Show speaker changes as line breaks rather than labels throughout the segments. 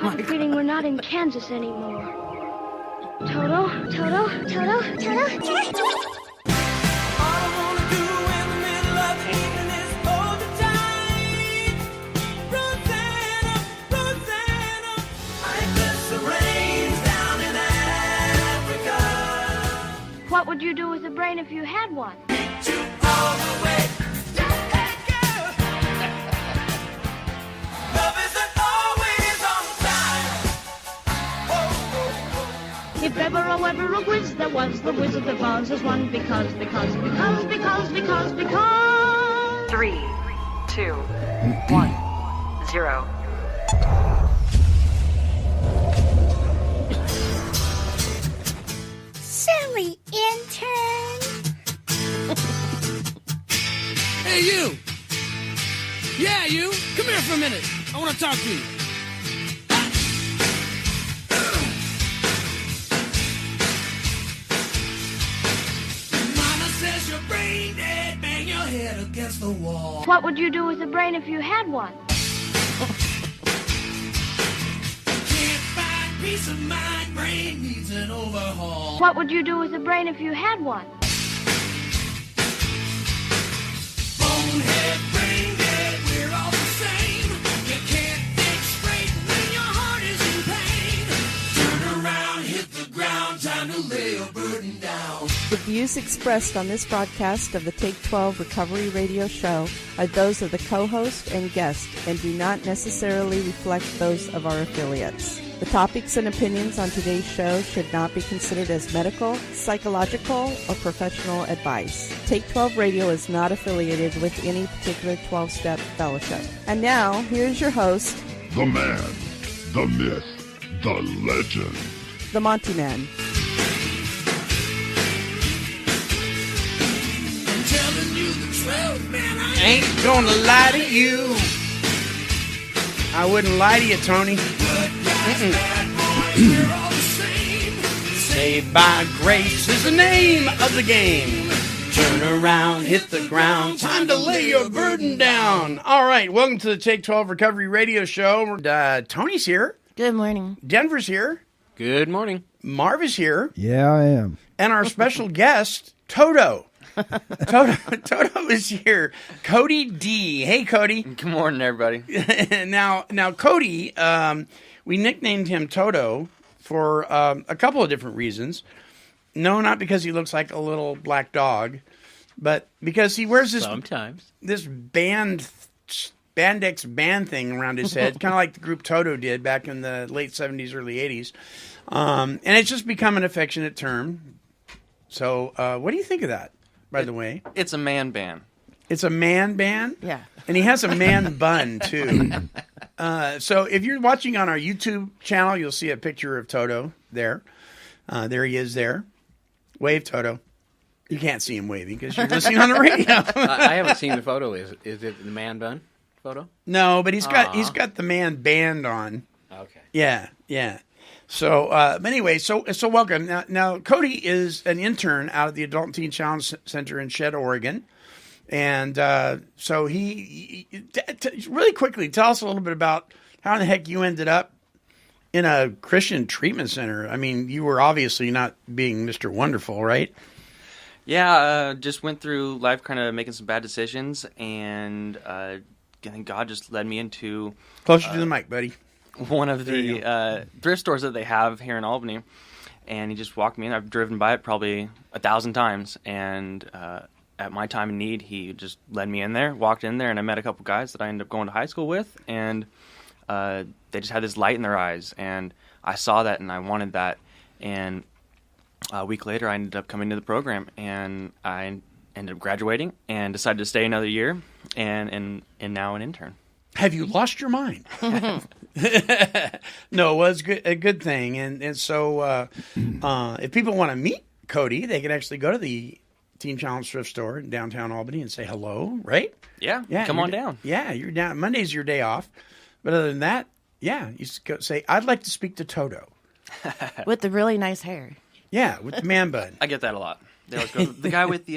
I have a feeling we're not in Kansas anymore. Toto, Toto, Toto, Toto, Toto. What would you do with a brain if you had one? If ever a whiz there was, the Wizard of Oz is one because.
3, 2, 1, 0.
Silly intern.
Hey, you! Yeah, you! Come here for a minute. I want to talk to you. Mama says your brain dead, bang your head against the wall.
What would you do with a brain if you had one?
Can't find peace of mind, brain needs an overhaul.
What would you do with a brain if you had one?
Bonehead, brain dead, we're all the same. You can't think straight when your heart is in pain. Turn around, hit the ground, time to lay your burden down.
The views expressed on this broadcast of the Take 12 Recovery Radio Show are those of the co-host and guest and do not necessarily reflect those of our affiliates. The topics and opinions on today's show should not be considered as medical, psychological, or professional advice. Take 12 Radio is not affiliated with any particular 12-step fellowship. And now, here's your host,
The man, the myth, the legend.
the Monty Man.
I'm telling you the truth, man. I
Ain't gonna lie to you. I wouldn't lie to you, Tony.
we're all the same.
Saved by grace is the name of the game. Turn around, hit the ground, time to lay your burden down. All right, welcome to the Take 12 Recovery Radio Show. Tony's here.
Good morning.
Denver's here.
Good morning.
Marv is here.
Yeah, I am.
And our special guest, Toto. Toto is here. Cody D. Hey, Cody.
Good morning, everybody.
Now, Cody, we nicknamed him Toto for a couple of different reasons. No, not because he looks like a little black dog, but because he wears this spandex band thing around his head, kind of like the group Toto did back in the late 70s, early 80s. And it's just become an affectionate term. So what do you think of that, by the way?
It's a man band.
It's a man band?
Yeah.
And he has a man bun, too. So if you're watching on our YouTube channel, you'll see a picture of Toto there. There he is there. Wave, Toto. You can't see him waving because you're listening on the radio.
I haven't seen the photo. Is it the man bun photo?
No, but he's got the man band on.
Okay.
Yeah. So, but anyway, so welcome. Now, Cody is an intern out at the Adult and Teen Challenge Center in Shed, Oregon. And so he really quickly, tell us a little bit about how in the heck you ended up in a Christian treatment center. I mean, you were obviously not being Mr. Wonderful, right?
Yeah, just went through life kind of making some bad decisions, and I think God just led me into...
Closer to the mic, buddy.
One of the thrift stores that they have here in Albany, and he just walked me in. I've driven by it probably 1,000 times, and at my time in need, he just led me in there, walked in there, and I met a couple guys that I ended up going to high school with, and they just had this light in their eyes, and I saw that, and I wanted that, and a week later, I ended up coming to the program, and I ended up graduating, and decided to stay another year, and now an intern.
Have you lost your mind? No, it was a good thing, and so if people want to meet Cody, they can actually go to the Teen Challenge thrift store in downtown Albany and say hello, right?
Yeah, come on down.
Yeah, you're down. Monday's your day off. But other than that, yeah, you just go say, I'd like to speak to Toto.
With the really nice hair.
Yeah, with the man bun.
I get that a lot. They always go, the guy with the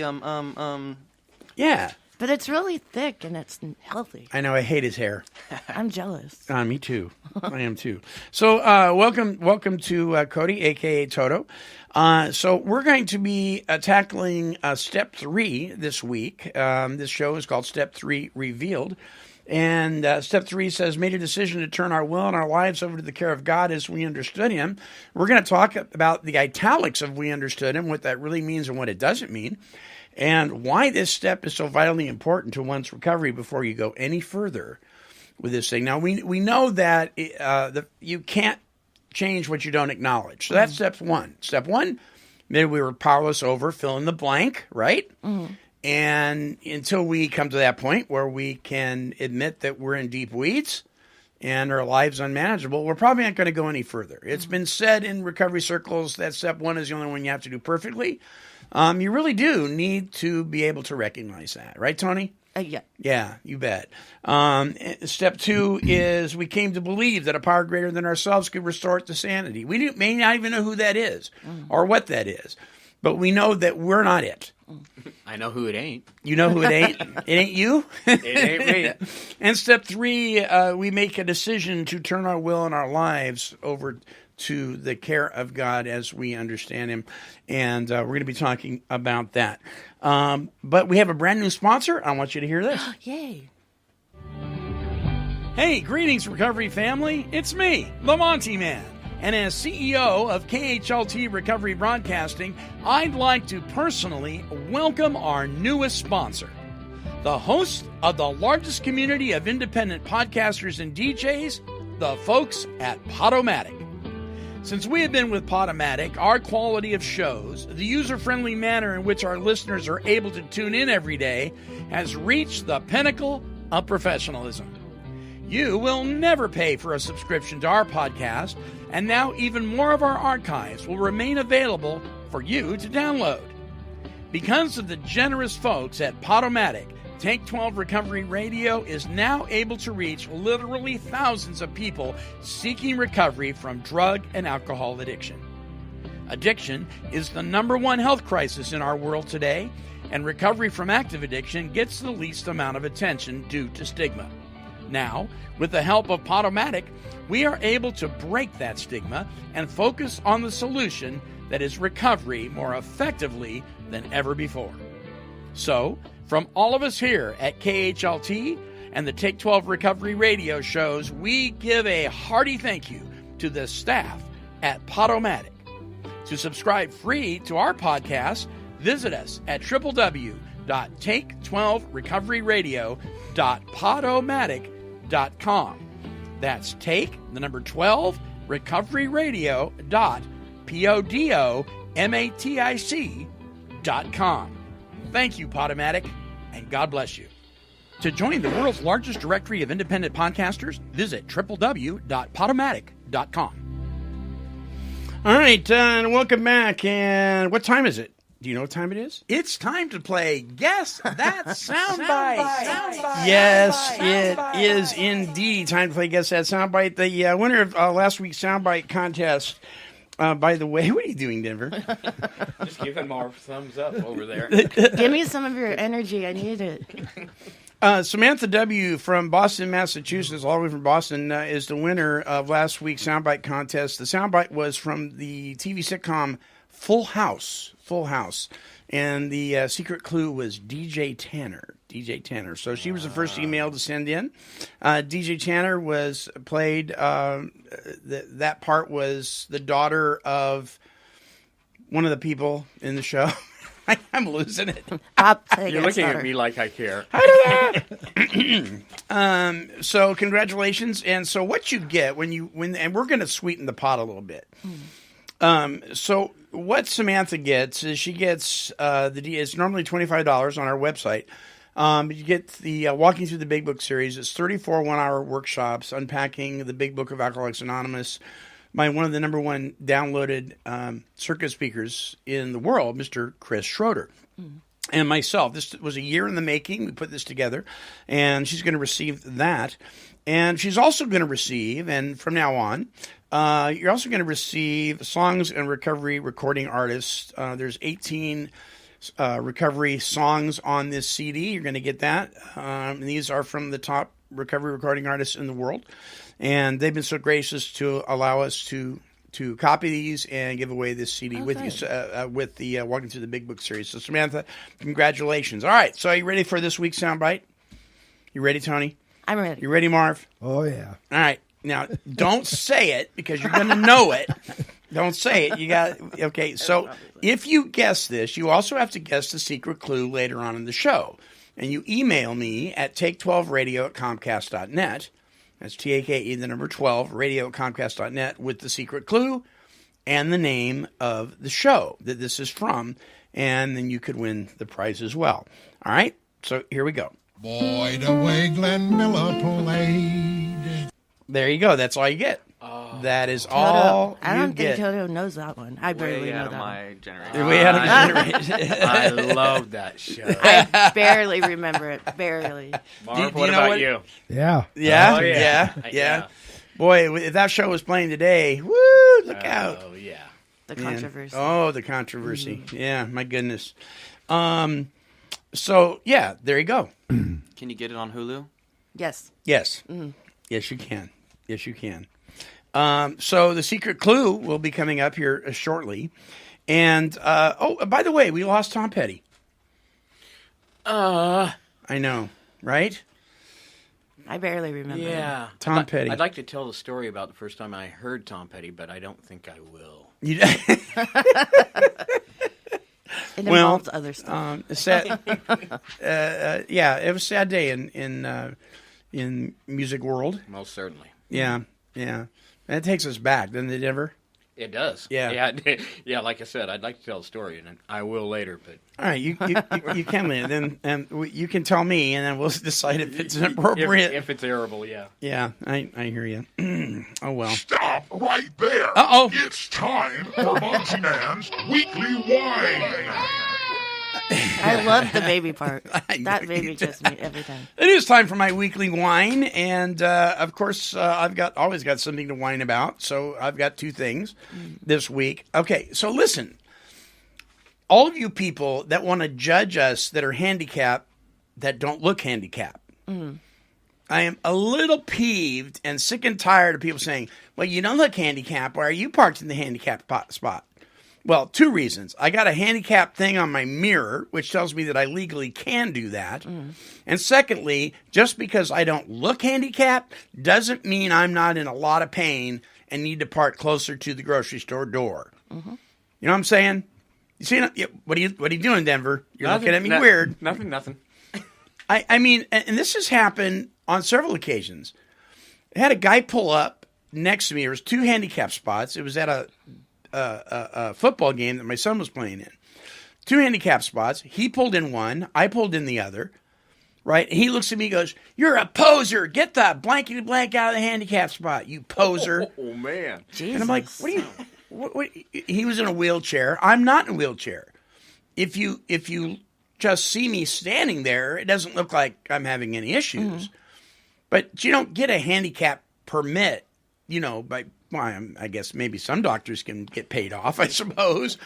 Yeah.
But it's really thick and it's healthy.
I know. I hate his hair.
I'm jealous.
Me too. I am too. So welcome to Cody, a.k.a. Toto. So we're going to be tackling Step 3 this week. This show is called Step 3 Revealed. And Step 3 says, made a decision to turn our will and our lives over to the care of God as we understood him. We're going to talk about the italics of we understood him, what that really means and what it doesn't mean, and why this step is so vitally important to one's recovery before you go any further with this thing. Now, we know that you can't change what you don't acknowledge. So that's step 1. Step 1, maybe we were powerless over fill in the blank, right? Mm-hmm. And until we come to that point where we can admit that we're in deep weeds and our lives unmanageable, we're probably not going to go any further. It's been said in recovery circles that step 1 is the only one you have to do perfectly. You really do need to be able to recognize that. Right, Tony?
Yeah.
Yeah, you bet. Step 2 is we came to believe that a power greater than ourselves could restore it to sanity. We may not even know who that is or what that is, but we know that we're not it.
I know who it ain't.
You know who it ain't? It ain't you?
It ain't me.
And step 3, we make a decision to turn our will and our lives over to the care of God as we understand him. And we're going to be talking about that. But we have a brand new sponsor. I want you to hear this.
Yay.
Hey, greetings, recovery family. It's me, the Monty Man. And as CEO of KHLT Recovery Broadcasting, I'd like to personally welcome our newest sponsor, the host of the largest community of independent podcasters and DJs, the folks at Podomatic. Since we have been with Podomatic, our quality of shows, the user-friendly manner in which our listeners are able to tune in every day, has reached the pinnacle of professionalism. You will never pay for a subscription to our podcast, and now even more of our archives will remain available for you to download. Because of the generous folks at Podomatic, Take 12 Recovery Radio is now able to reach literally thousands of people seeking recovery from drug and alcohol addiction. Addiction is the #1 health crisis in our world today, and recovery from active addiction gets the least amount of attention due to stigma. Now, with the help of Podomatic, we are able to break that stigma and focus on the solution that is recovery more effectively than ever before. So, from all of us here at KHLT and the Take 12 Recovery Radio shows, we give a hearty thank you to the staff at Podomatic. To subscribe free to our podcast, visit us at www.take12recoveryradio.podomatic.com. That's take, the number 12, recoveryradio.podomatic.com. Thank you, Podomatic, and God bless you. To join the world's largest directory of independent podcasters, visit www.podomatic.com. All right, and welcome back. And what time is it? Do you know what time it is? It's time to play Guess That Soundbite. Yes, it is indeed time to play Guess That Soundbite. The winner of last week's Soundbite contest, by the way, what are you doing, Denver?
Just giving more thumbs up over there.
Give me some of your energy. I need it.
Samantha W. from Boston, Massachusetts, all the way from Boston, is the winner of last week's Soundbite contest. The Soundbite was from the TV sitcom Full House. And the secret clue was DJ Tanner. So she was the first email to send in. DJ Tanner was played, that part was the daughter of one of the people in the show. I'm losing it.
You're looking at me like I care.
So congratulations. And so what you get and we're going to sweeten the pot a little bit. So what Samantha gets is she gets it's normally $25 on our website. You get the Walking Through the Big Book series. It's 34 one-hour workshops unpacking the Big Book of Alcoholics Anonymous by one of the #1 downloaded circuit speakers in the world, Mr. Chris Schroeder. And myself. This was a year in the making. We put this together, and she's going to receive that. And she's also going to receive, and from now on, you're also going to receive Songs and Recovery Recording Artists. There's 18 recovery songs on this CD. You're going to get that. And these are from the top recovery recording artists in the world. And they've been so gracious to allow us to copy these and give away this CD with you, with the Walking Through the Big Book series. So, Samantha, congratulations. All right, so are you ready for this week's soundbite? You ready, Tony?
I'm ready.
You ready, Marv?
Oh, yeah.
All right. Now, don't say it because you're going to know it. Don't say it. You got okay. So, if you guess this, you also have to guess the secret clue later on in the show. And you email me at take12radio@comcast.net. That's TAKE, the number 12, radio@comcast.net with the secret clue and the name of the show that this is from. And then you could win the prize as well. All right? So here we go.
Boy, the way Glenn Miller played.
There you go. That's all you get. That is all
I don't
you
think
get.
Toto knows that one. I barely
Way
know
out of
that
my
one.
generation.
Way out of my generation.
I love that show.
I barely remember it. Barely.
Marv,
do
what
you know
about
what-
you?
Yeah.
Yeah,
Oh, yeah.
yeah. Boy, if that show was playing today, woo, look out.
Oh, yeah.
The
Man.
controversy.
Oh, the controversy. Yeah, my goodness. So, yeah, there you go.
Can you get it on Hulu?
Yes.
Yes. Yes, you can. Yes, you can. So the secret clue will be coming up here shortly. And, by the way, we lost Tom Petty. I know, right?
I barely remember.
Yeah.
Tom Petty.
I'd like to tell the story about the first time I heard Tom Petty, but I don't think I will.
You,
It
Well,
involves other stuff.
sad, yeah, it was a sad day in music world.
Most certainly.
Yeah, yeah. And it takes us back, doesn't it, ever?
It does.
Yeah.
Yeah, like I said, I'd like to tell the story, and I will later, but...
All right, you can then, and you can tell me, and then we'll decide if it's appropriate.
If it's arable, yeah.
Yeah, I hear you. Oh, well.
Stop right there.
Uh-oh.
It's time for Monty Man's Weekly Wine.
I love the baby part.
I know
That
you
baby
do.
gets me every time.
It is time for my weekly wine, and of course, I've always got something to whine about. So I've got two things this week. Okay, so listen, all of you people that want to judge us that are handicapped that don't look handicapped, I am a little peeved and sick and tired of people saying, "Well, you don't look handicapped. Why are you parked in the handicapped spot?" Well, two reasons. I got a handicap thing on my mirror, which tells me that I legally can do that. And secondly, just because I don't look handicapped doesn't mean I'm not in a lot of pain and need to park closer to the grocery store door. You know what I'm saying? You see, what are you doing, Denver? You're looking at me weird.
Nothing.
I mean, and this has happened on several occasions. I had a guy pull up next to me. There was two handicap spots. It was at a football game that my son was playing in. Two handicap spots. He pulled in one. I pulled in the other. Right? And he looks at me and goes, "You're a poser. Get the blankety blank out of the handicap spot, you poser."
Oh, man.
Jesus.
And I'm like, "What are you?" What? He was in a wheelchair. I'm not in a wheelchair. If you just see me standing there, it doesn't look like I'm having any issues. But you don't get a handicap permit, by. Well, I guess maybe some doctors can get paid off, I suppose.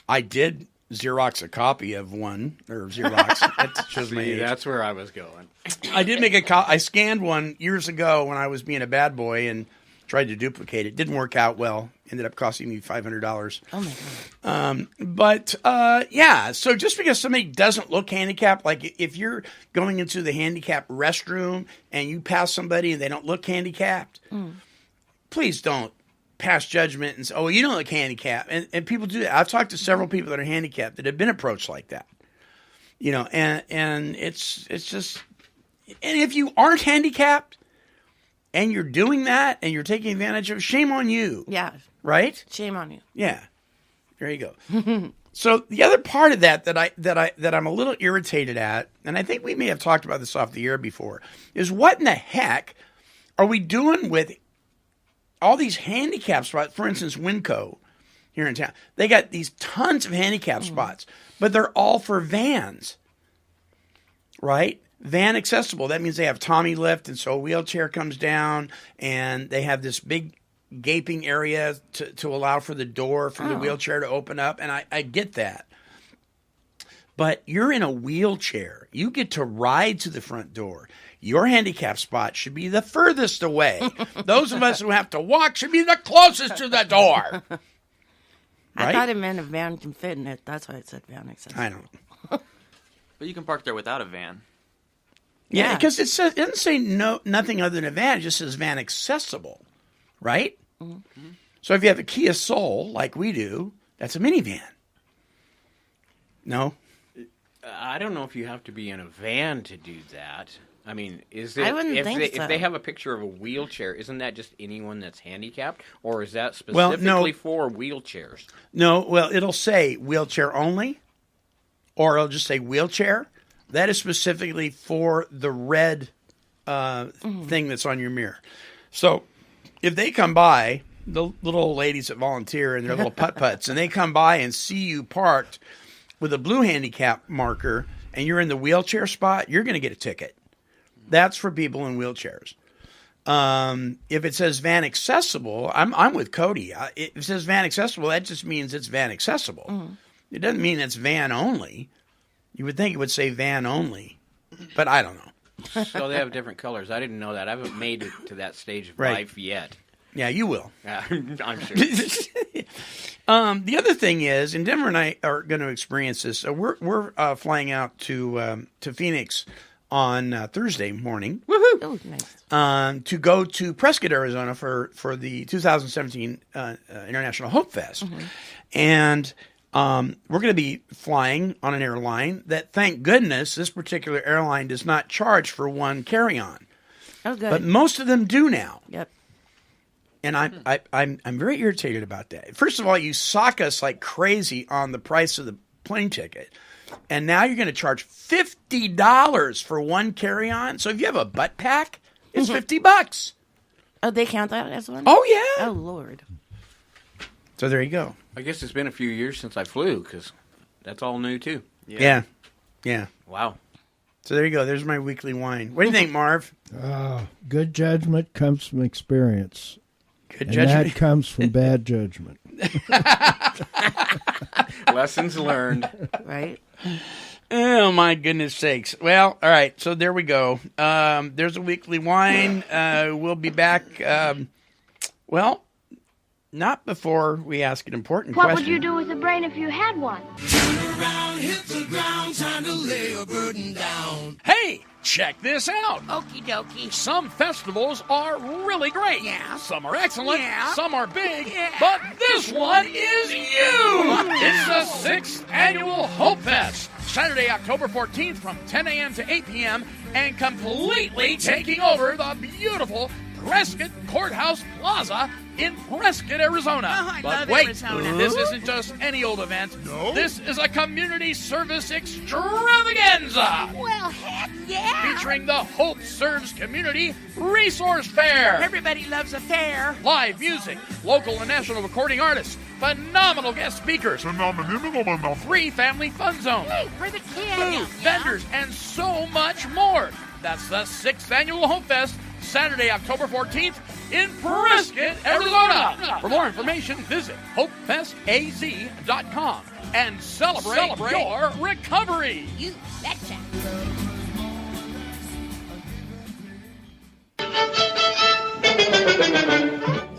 I did Xerox a copy of one, or Xerox. That shows my age.
That's where I was going.
I did make I scanned one years ago when I was being a bad boy and tried to duplicate it. Didn't work out well. Ended up costing me $500.
Oh, my God.
But yeah, so just because somebody doesn't look handicapped, like if you're going into the handicapped restroom and you pass somebody and they don't look handicapped, please don't pass judgment and say, "Oh, you don't look handicapped." And people do that. I've talked to several people that are handicapped that have been approached like that. And it's just, and if you aren't handicapped and you're doing that and you're taking advantage of, shame on you.
Yeah.
Right?
Shame on you.
Yeah. There you go. So the other part of that I'm a little irritated at, and I think we may have talked about this off the air before, is what in the heck are we doing with all these handicap spots? For instance, Winco here in town, they got these tons of handicap spots, but they're all for vans, right? Van accessible. That means they have Tommy lift, and so a wheelchair comes down, and they have this big gaping area to allow for the door from the wheelchair to open up, and I get that. but you're in a wheelchair. You get to ride to the front door. Your handicap spot should be the furthest away. Those of us who have to walk should be the closest to the door.
I
Right?
thought it meant a van can fit in it. That's why it said van accessible.
I don't know.
But you can park there without a van.
Yeah,
Yeah.
because it doesn't say nothing other than a van. It just says van accessible, right?
Mm-hmm.
So if you have a Kia Soul, like we do, that's a minivan. No?
I don't know if you have to be in a van to do that. I mean, is it?
I wouldn't think
If they
so.
have a picture of a wheelchair, isn't that just anyone that's handicapped, or is that
Well,
specifically
no.
for wheelchairs?
No, well, it'll say wheelchair only, or it'll just say wheelchair. That is specifically for the red thing that's on your mirror. So if they come by, the little old ladies that volunteer in their little putt-putts, and they come by and see you parked with a blue handicap marker, and you're in the wheelchair spot, you're going to get a ticket. That's for people in wheelchairs. If it says van accessible, I'm with Cody. If it says van accessible, that just means it's van accessible. It doesn't mean it's van only. You would think it would say van only, but I don't know.
So they have different colors. I didn't know that. I haven't made it to that stage of
Right.
life yet.
Yeah, you will.
I'm sure.
The other thing is, and Denver and I are going to experience this. So we're flying out to Phoenix on Thursday morning
Oh, nice.
to go to Prescott, Arizona for the 2017 International Hope Fest, and we're going to be flying on an airline that, thank goodness, this particular airline does not charge for one carry-on,
Oh, good.
but most of them do now.
Yep.
And I'm very irritated about that. First of all, you sock us like crazy on the price of the plane ticket, and now you're going to charge $50 for one carry-on. So if you have a butt pack, it's $50.
Oh, they count that as one?
Oh yeah.
Oh, Lord.
So there you go.
I guess it's been a few years since I flew, because that's all new, too.
Yeah.
Wow.
So there you go. There's my weekly wine. What do you think, Marv?
Good judgment comes from experience.
Good
And
judgment.
that comes from bad judgment.
Lessons learned.
Right?
Oh, my goodness sakes. Well, all right. So there we go. There's a weekly wine. We'll be back. Well, not before we ask an important
What
question.
would you do with a brain if you had one?
Turn around, hit the ground, time to lay a burden down.
Hey, check this out.
Okie dokie.
Some festivals are really great.
Yeah.
Some are excellent.
Yeah.
Some are big.
Yeah.
But this one is you. It's the 6th Annual Hope Fest. Saturday, October 14th from 10 a.m. to 8 p.m. and completely taking over the beautiful Prescott Courthouse Plaza in Prescott, Arizona.
Oh, I
but
love
wait,
Arizona.
this isn't just any old event. No. This is a community service extravaganza.
Well, heck yeah.
Featuring the Hope Serves Community Resource Fair.
Everybody loves a fair.
Live music, local and national recording artists, phenomenal guest speakers, free family fun zone,
For the kids.
food, vendors, and so much more. That's the 6th Annual Hope Fest, Saturday, October 14th in Prescott, Arizona. For more information, visit hopefestaz.com and celebrate your recovery.
You betcha.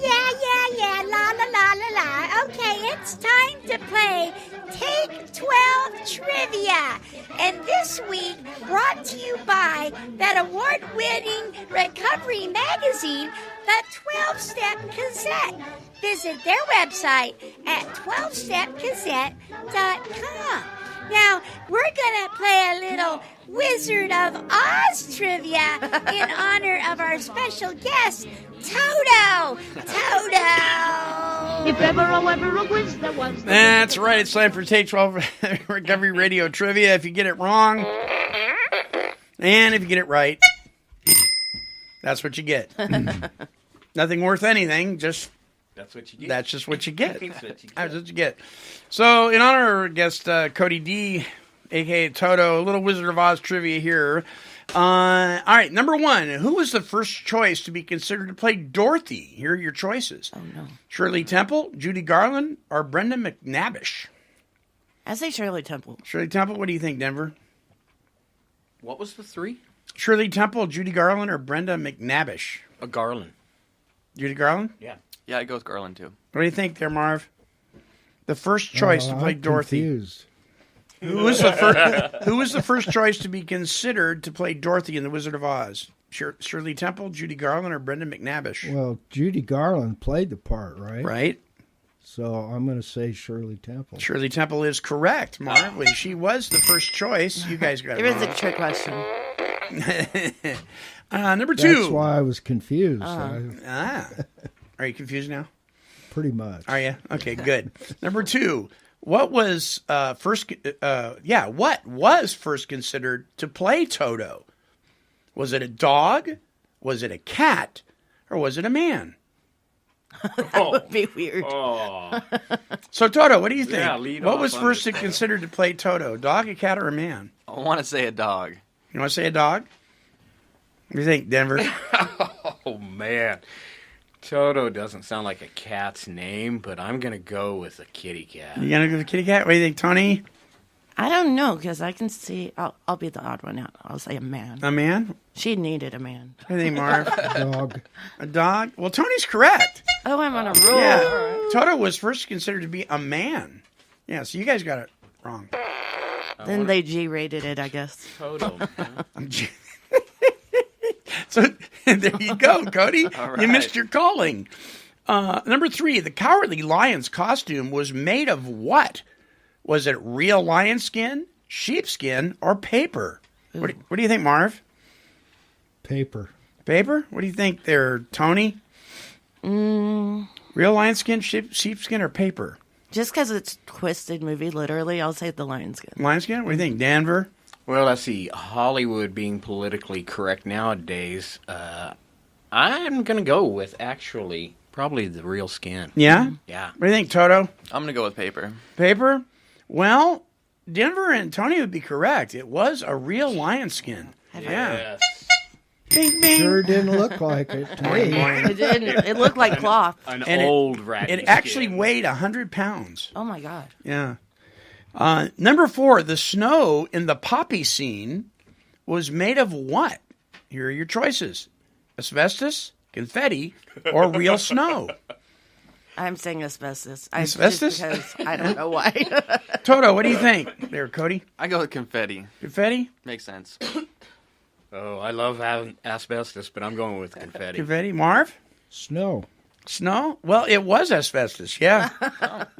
Yeah, la la la la la. Okay, it's time to play Take 12 Trivia. And this week, brought to you by that award-winning recovery magazine, the 12-Step Gazette. Visit their website at 12stepgazette.com. Now, we're going to play a little Wizard of Oz trivia in honor of our special guest, Toto. Toto.
If ever a quiz there was.
That's right. It's time for Take 12 Recovery Radio Trivia. If you get it wrong, and if you get it right, that's what you get. Nothing worth anything. Just
That's what you get.
that's just what you get.
That's what you get.
That's what you get. So, in honor of our guest Cody D, aka Toto, a little Wizard of Oz trivia here. All right, number one. Who was the first choice to be considered to play Dorothy? Here are your choices.
Oh, no.
Shirley Temple, Judy Garland, or Brenda McNabish?
I say Shirley Temple.
Shirley Temple. What do you think, Denver?
What was the three?
Shirley Temple, Judy Garland, or Brenda McNabish?
A Garland.
Judy Garland?
Yeah.
Yeah, I go with Garland too.
What do you think there, Marv? The first choice to play
I'm
Dorothy.
confused.
Who was the first choice to be considered to play Dorothy in The Wizard of Oz? Shirley Temple, Judy Garland, or Brenda McNabish?
Well, Judy Garland played the part, right?
Right.
So I'm going to say Shirley Temple.
Shirley Temple is correct, Marv. She was the first choice. You guys got it
It was
wrong.
a trick question.
Number 2.
That's why I was confused.
Are you confused now?
Pretty much.
Are you? Okay, good. Number 2. What was first considered to play Toto? Was it a dog? Was it a cat? Or was it a man?
That would be weird.
So, Toto, what do you think?
Yeah, lead
what
off
was
on
first
this.
considered to play Toto? Dog, a cat, or a man?
I want to say a dog.
You want to say a dog? What do you think, Denver?
Oh, man. Toto doesn't sound like a cat's name, but I'm going to go with a kitty cat.
You going to go with the kitty cat? What do you think, Tony?
I don't know, because I can see... I'll be the odd one out. I'll say a man.
A man?
She needed a man.
What do you think, Marv?
Dog.
A dog? Well, Tony's correct.
Oh, I'm on a roll.
Yeah. Toto was first considered to be a man. Yeah, so you guys got it wrong.
Then they G-rated it, I guess.
Toto.
So there you go, Cody.
All right.
You missed your calling. Number 3, the Cowardly Lion's costume was made of what? Was it real lion skin, sheepskin, or paper? What do you think, Marv?
Paper.
Paper? What do you think there, Tony? Real lion skin, sheepskin, or paper?
Just because it's twisted movie, literally, I'll say the lion skin.
Lion skin? What do you think, Denver?
Well, let's see. Hollywood being politically correct nowadays, I'm going to go with actually probably the real skin.
Yeah?
Yeah.
What do you think, Toto?
I'm going to go with paper.
Paper? Well, Denver and Tony would be correct. It was a real lion skin. Yeah. Bing, bing.
Sure didn't look like it to me.
It didn't. It looked like cloth.
An
And
old rat.
It actually weighed 100 pounds.
Oh, my God.
Yeah. Number 4, the snow in the poppy scene was made of what? Here are your choices. Asbestos, confetti, or real snow.
I'm saying asbestos.
Asbestos?
Just because I don't know why.
Toto, what do you think there, Cody?
I go with confetti.
Confetti?
Makes sense.
Oh, I love having asbestos, but I'm going with confetti.
Confetti. Marv?
Snow.
Snow? Well, it was asbestos, yeah.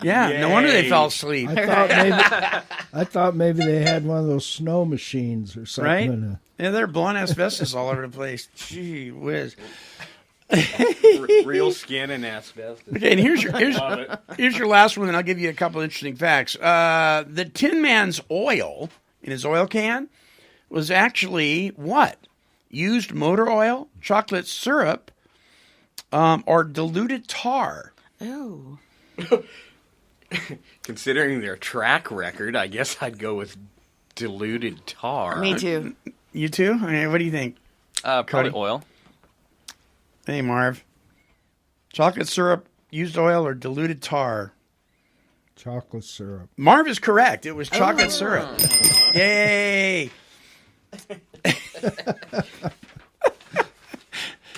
Yeah, no wonder they
Yay.
fell asleep.
I thought maybe they had one of those snow machines or something.
Right? Yeah, they're blowing asbestos all over the place. Gee whiz.
Real skin and asbestos.
Okay, and here's
Love it.
here's your last one, and I'll give you a couple interesting facts. The Tin Man's oil in his oil can was actually what? Used motor oil, chocolate syrup, or diluted tar.
Ooh.
Considering their track record, I guess I'd go with diluted tar.
Me too.
You too? Okay, what do you think?
Probably
Cody?
oil.
Hey, Marv. Chocolate syrup, used oil, or diluted tar?
Chocolate syrup.
Marv is correct. It was chocolate syrup. Yay!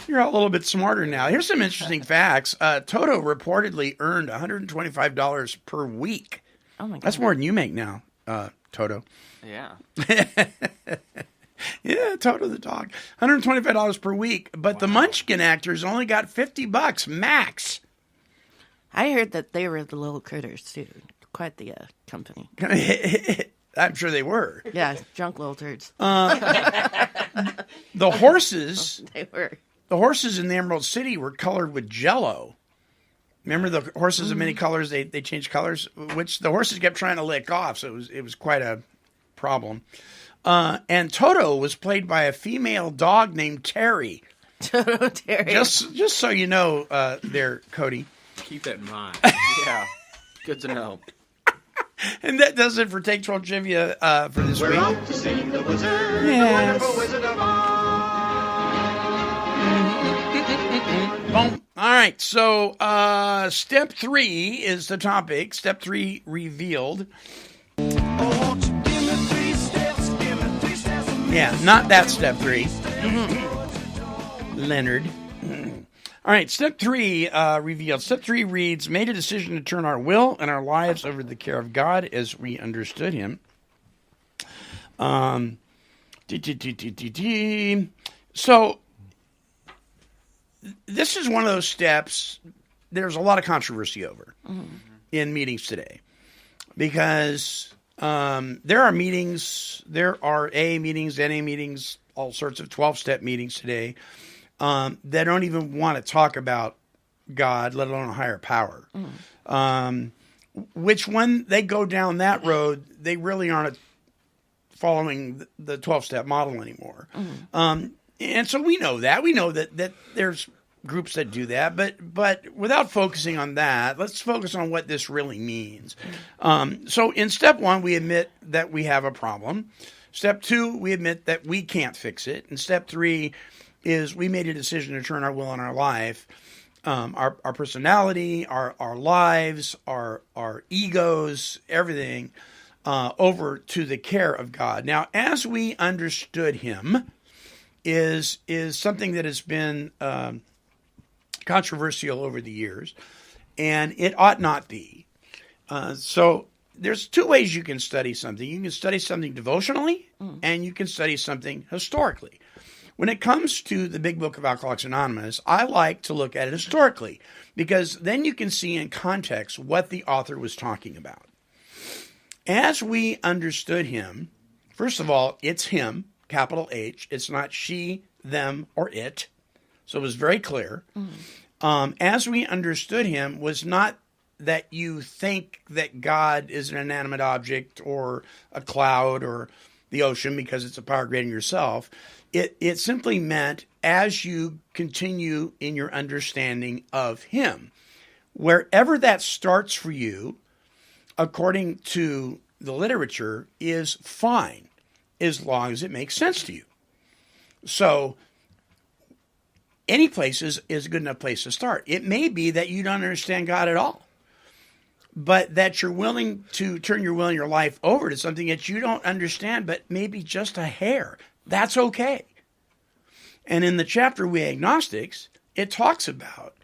You're a little bit smarter now. Here's some interesting facts. Toto reportedly earned $125 per week.
Oh, my God.
That's more than you make now, Toto.
Yeah.
Yeah, Toto the dog. $125 per week. But the Munchkin actors only got $50 max.
I heard that they were the little critters, too. Quite the company.
I'm sure they were.
Yeah, drunk little turds.
The horses...
They were.
The horses in the Emerald City were colored with Jell-O. Remember the horses of many colors? They changed colors, which the horses kept trying to lick off, so it was quite a problem. And Toto was played by a female dog named Terry.
Toto Terry.
Just so you know, there, Cody.
Keep that in mind.
Yeah. Good to know.
And that does it for Take 12 Trivia for this week.
Off to see the wizard,
Yes.
the wonderful Wizard of Oz.
Boom. All right, so step 3 is the topic. Step 3 revealed. Yeah, not that step 3. Leonard. All right, step 3 revealed. Step 3 reads, made a decision to turn our will and our lives over to the care of God as we understood him. So, this is one of those steps there's a lot of controversy over in meetings today. Because there are meetings, there are AA meetings, NA meetings, all sorts of 12-step meetings today that don't even want to talk about God, let alone a higher power. Which when they go down that road, they really aren't following the 12-step model anymore. And so we know that. We know that there's groups that do that, but without focusing on that, let's focus on what this really means. So in step 1, we admit that we have a problem. Step 2, we admit that we can't fix it. And step 3 is we made a decision to turn our will and our life, our personality, our lives, our egos, everything over to the care of God. Now, as we understood him is something that has been controversial over the years, and it ought not be. So there's 2 ways you can study something. You can study something devotionally, and you can study something historically. When it comes to the big book of Alcoholics Anonymous, I like to look at it historically, because then you can see in context what the author was talking about. As we understood him, first of all, it's him, capital H. It's not she, them, or it. So it was very clear. As we understood him was not that you think that God is an inanimate object or a cloud or the ocean because it's a power greater than yourself. It simply meant as you continue in your understanding of him. Wherever that starts for you, according to the literature, is fine as long as it makes sense to you. So any place is a good enough place to start. It may be that you don't understand God at all, but that you're willing to turn your will and your life over to something that you don't understand, but maybe just a hair. That's okay. And in the chapter We Agnostics, it talks about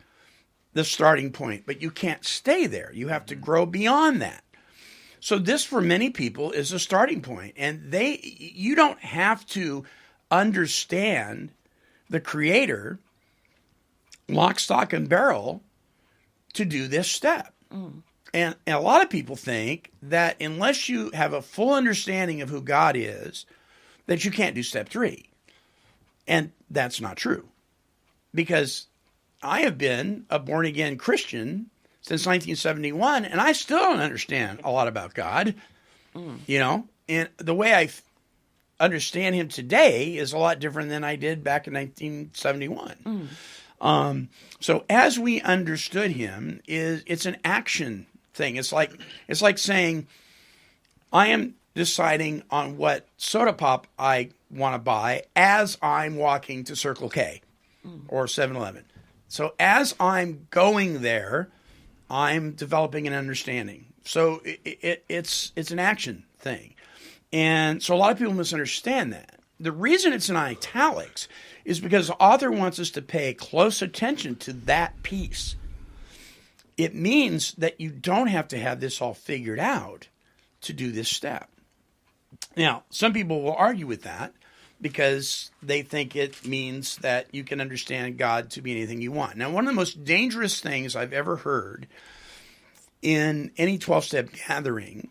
the starting point, but you can't stay there. You have to grow beyond that. So this, for many people, is a starting point. And you don't have to understand the Creator lock, stock, and barrel to do this step. And a lot of people think that unless you have a full understanding of who God is, that you can't do step 3. And that's not true. Because I have been a born-again Christian since 1971, and I still don't understand a lot about God. You know? And the way I understand him today is a lot different than I did back in 1971. So as we understood him, it's an action thing. It's like saying, I am deciding on what soda pop I want to buy as I'm walking to Circle K or 7-Eleven. So as I'm going there, I'm developing an understanding. So it's an action thing. And so a lot of people misunderstand that. The reason it's in italics is because the author wants us to pay close attention to that piece. It means that you don't have to have this all figured out to do this step. Now, some people will argue with that because they think it means that you can understand God to be anything you want. Now, one of the most dangerous things I've ever heard in any 12-step gathering,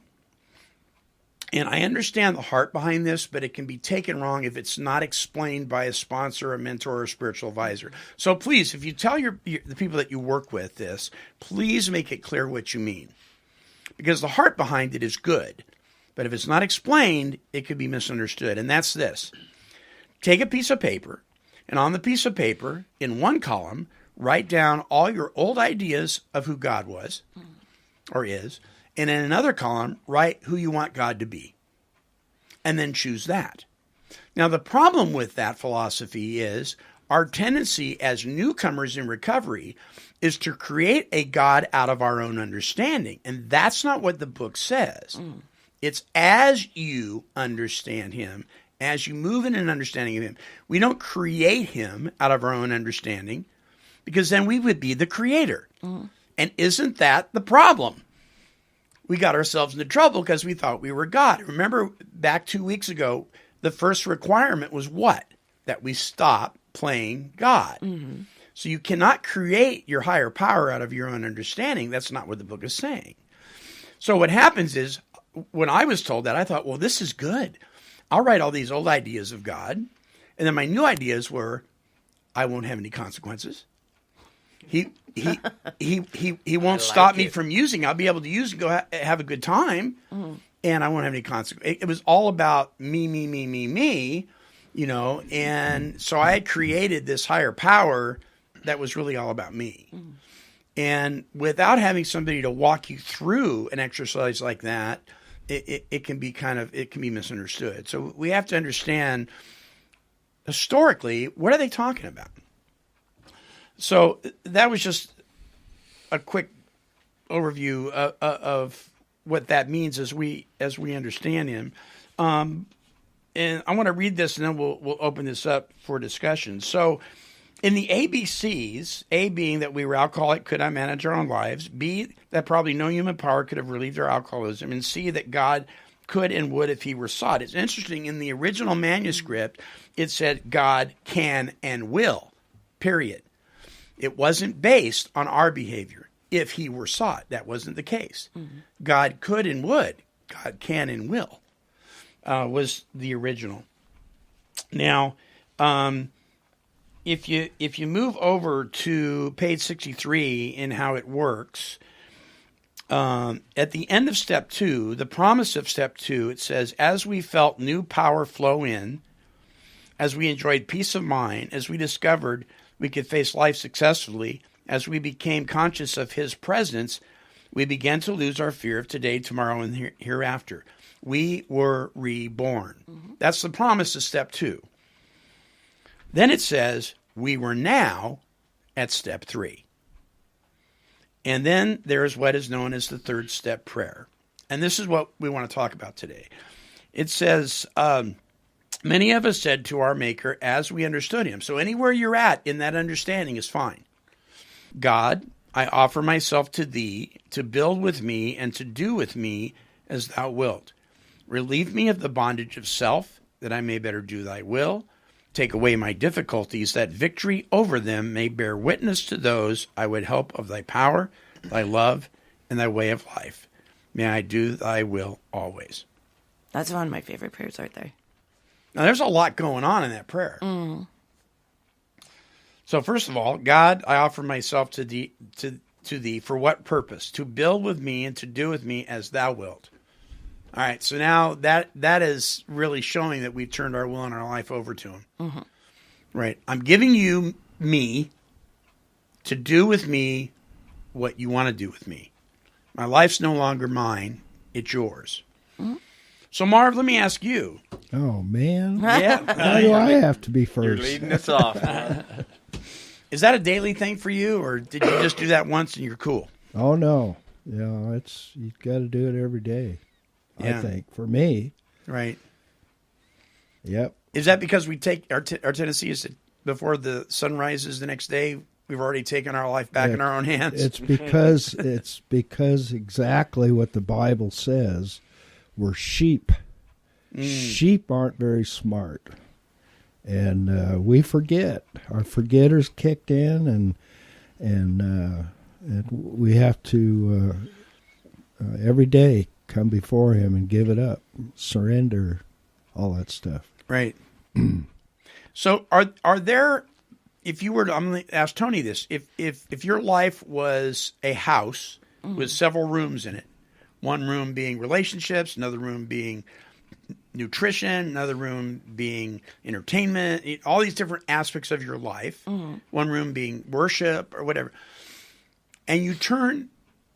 and I understand the heart behind this, but it can be taken wrong if it's not explained by a sponsor, a mentor, or a spiritual advisor. So please, if you tell the people that you work with this, please make it clear what you mean. Because the heart behind it is good. But if it's not explained, it could be misunderstood. And that's this. Take a piece of paper, and on the piece of paper, in one column, write down all your old ideas of who God was or is. And in another column, write who you want God to be. And then choose that. Now, the problem with that philosophy is our tendency as newcomers in recovery is to create a God out of our own understanding. And that's not what the book says. It's as you understand him, as you move in an understanding of him. We don't create him out of our own understanding, because then we would be the creator. And isn't that the problem? We got ourselves into trouble because we thought we were God. Remember back 2 weeks ago, the first requirement was what? That we stop playing God. So you cannot create your higher power out of your own understanding. That's not what the book is saying. So what happens is, when I was told that, I thought, well, this is good. I'll write all these old ideas of God. And then my new ideas were, I won't have any consequences. He won't stop me from using. I'll be able to use and go have a good time, and I won't have any consequences. It was all about me, you know. And so I had created this higher power that was really all about me. And without having somebody to walk you through an exercise like that, it can be misunderstood. So we have to understand historically, what are they talking about? So that was just a quick overview of what that means as we understand him. And I want to read this, and then we'll open this up for discussion. So in the ABCs, A being that we were alcoholic, could not manage our own lives. B, that probably no human power could have relieved our alcoholism. And C, that God could and would if he were sought. It's interesting, in the original manuscript, it said God can and will, period. It wasn't based on our behavior. If he were sought, that wasn't the case. God could and would. God can and will was the original. Now, if you move over to page 63 in how it works, at the end of step 2, the promise of step 2, it says, as we felt new power flow in, as we enjoyed peace of mind, as we discovered we could face life successfully, as we became conscious of his presence, we began to lose our fear of today, tomorrow, and hereafter. We were reborn. That's the promise of step 2. Then it says, we were now at step 3. And then there is what is known as the third step prayer. And this is what we want to talk about today. It says, many of us said to our Maker as we understood him. So anywhere you're at in that understanding is fine. God, I offer myself to thee to build with me and to do with me as thou wilt. Relieve me of the bondage of self, that I may better do thy will. Take away my difficulties, that victory over them may bear witness to those I would help of thy power, thy love, and thy way of life. May I do thy will always.
That's one of my favorite prayers right there.
Now, there's a lot going on in that prayer. So first of all, God, I offer myself to thee for what purpose? To build with me and to do with me as thou wilt. All right, so now that is really showing that we've turned our will and our life over to him. Right. I'm giving you me to do with me what you want to do with me. My life's no longer mine. It's yours. So, Marv, let me ask you.
Oh, man.
Yeah.
Why do I have to be first?
You're leading us off.
Is that a daily thing for you, or did you just do that once and you're cool?
Oh, no. Yeah, you've got to do it every day,
Yeah.
I think, for me.
Right.
Yep.
Is that because we take our tendency is that before the sun rises the next day, we've already taken our life back in our own hands?
It's because exactly what the Bible says. We're sheep. Sheep aren't very smart. And we forget. Our forgetters kicked in, and we have to every day come before him and give it up, surrender, all that stuff.
Right. So are there, if you were to, I'm going to ask Tony this, if your life was a house with several rooms in it, one room being relationships, another room being nutrition, another room being entertainment, all these different aspects of your life, one room being worship or whatever, and you turn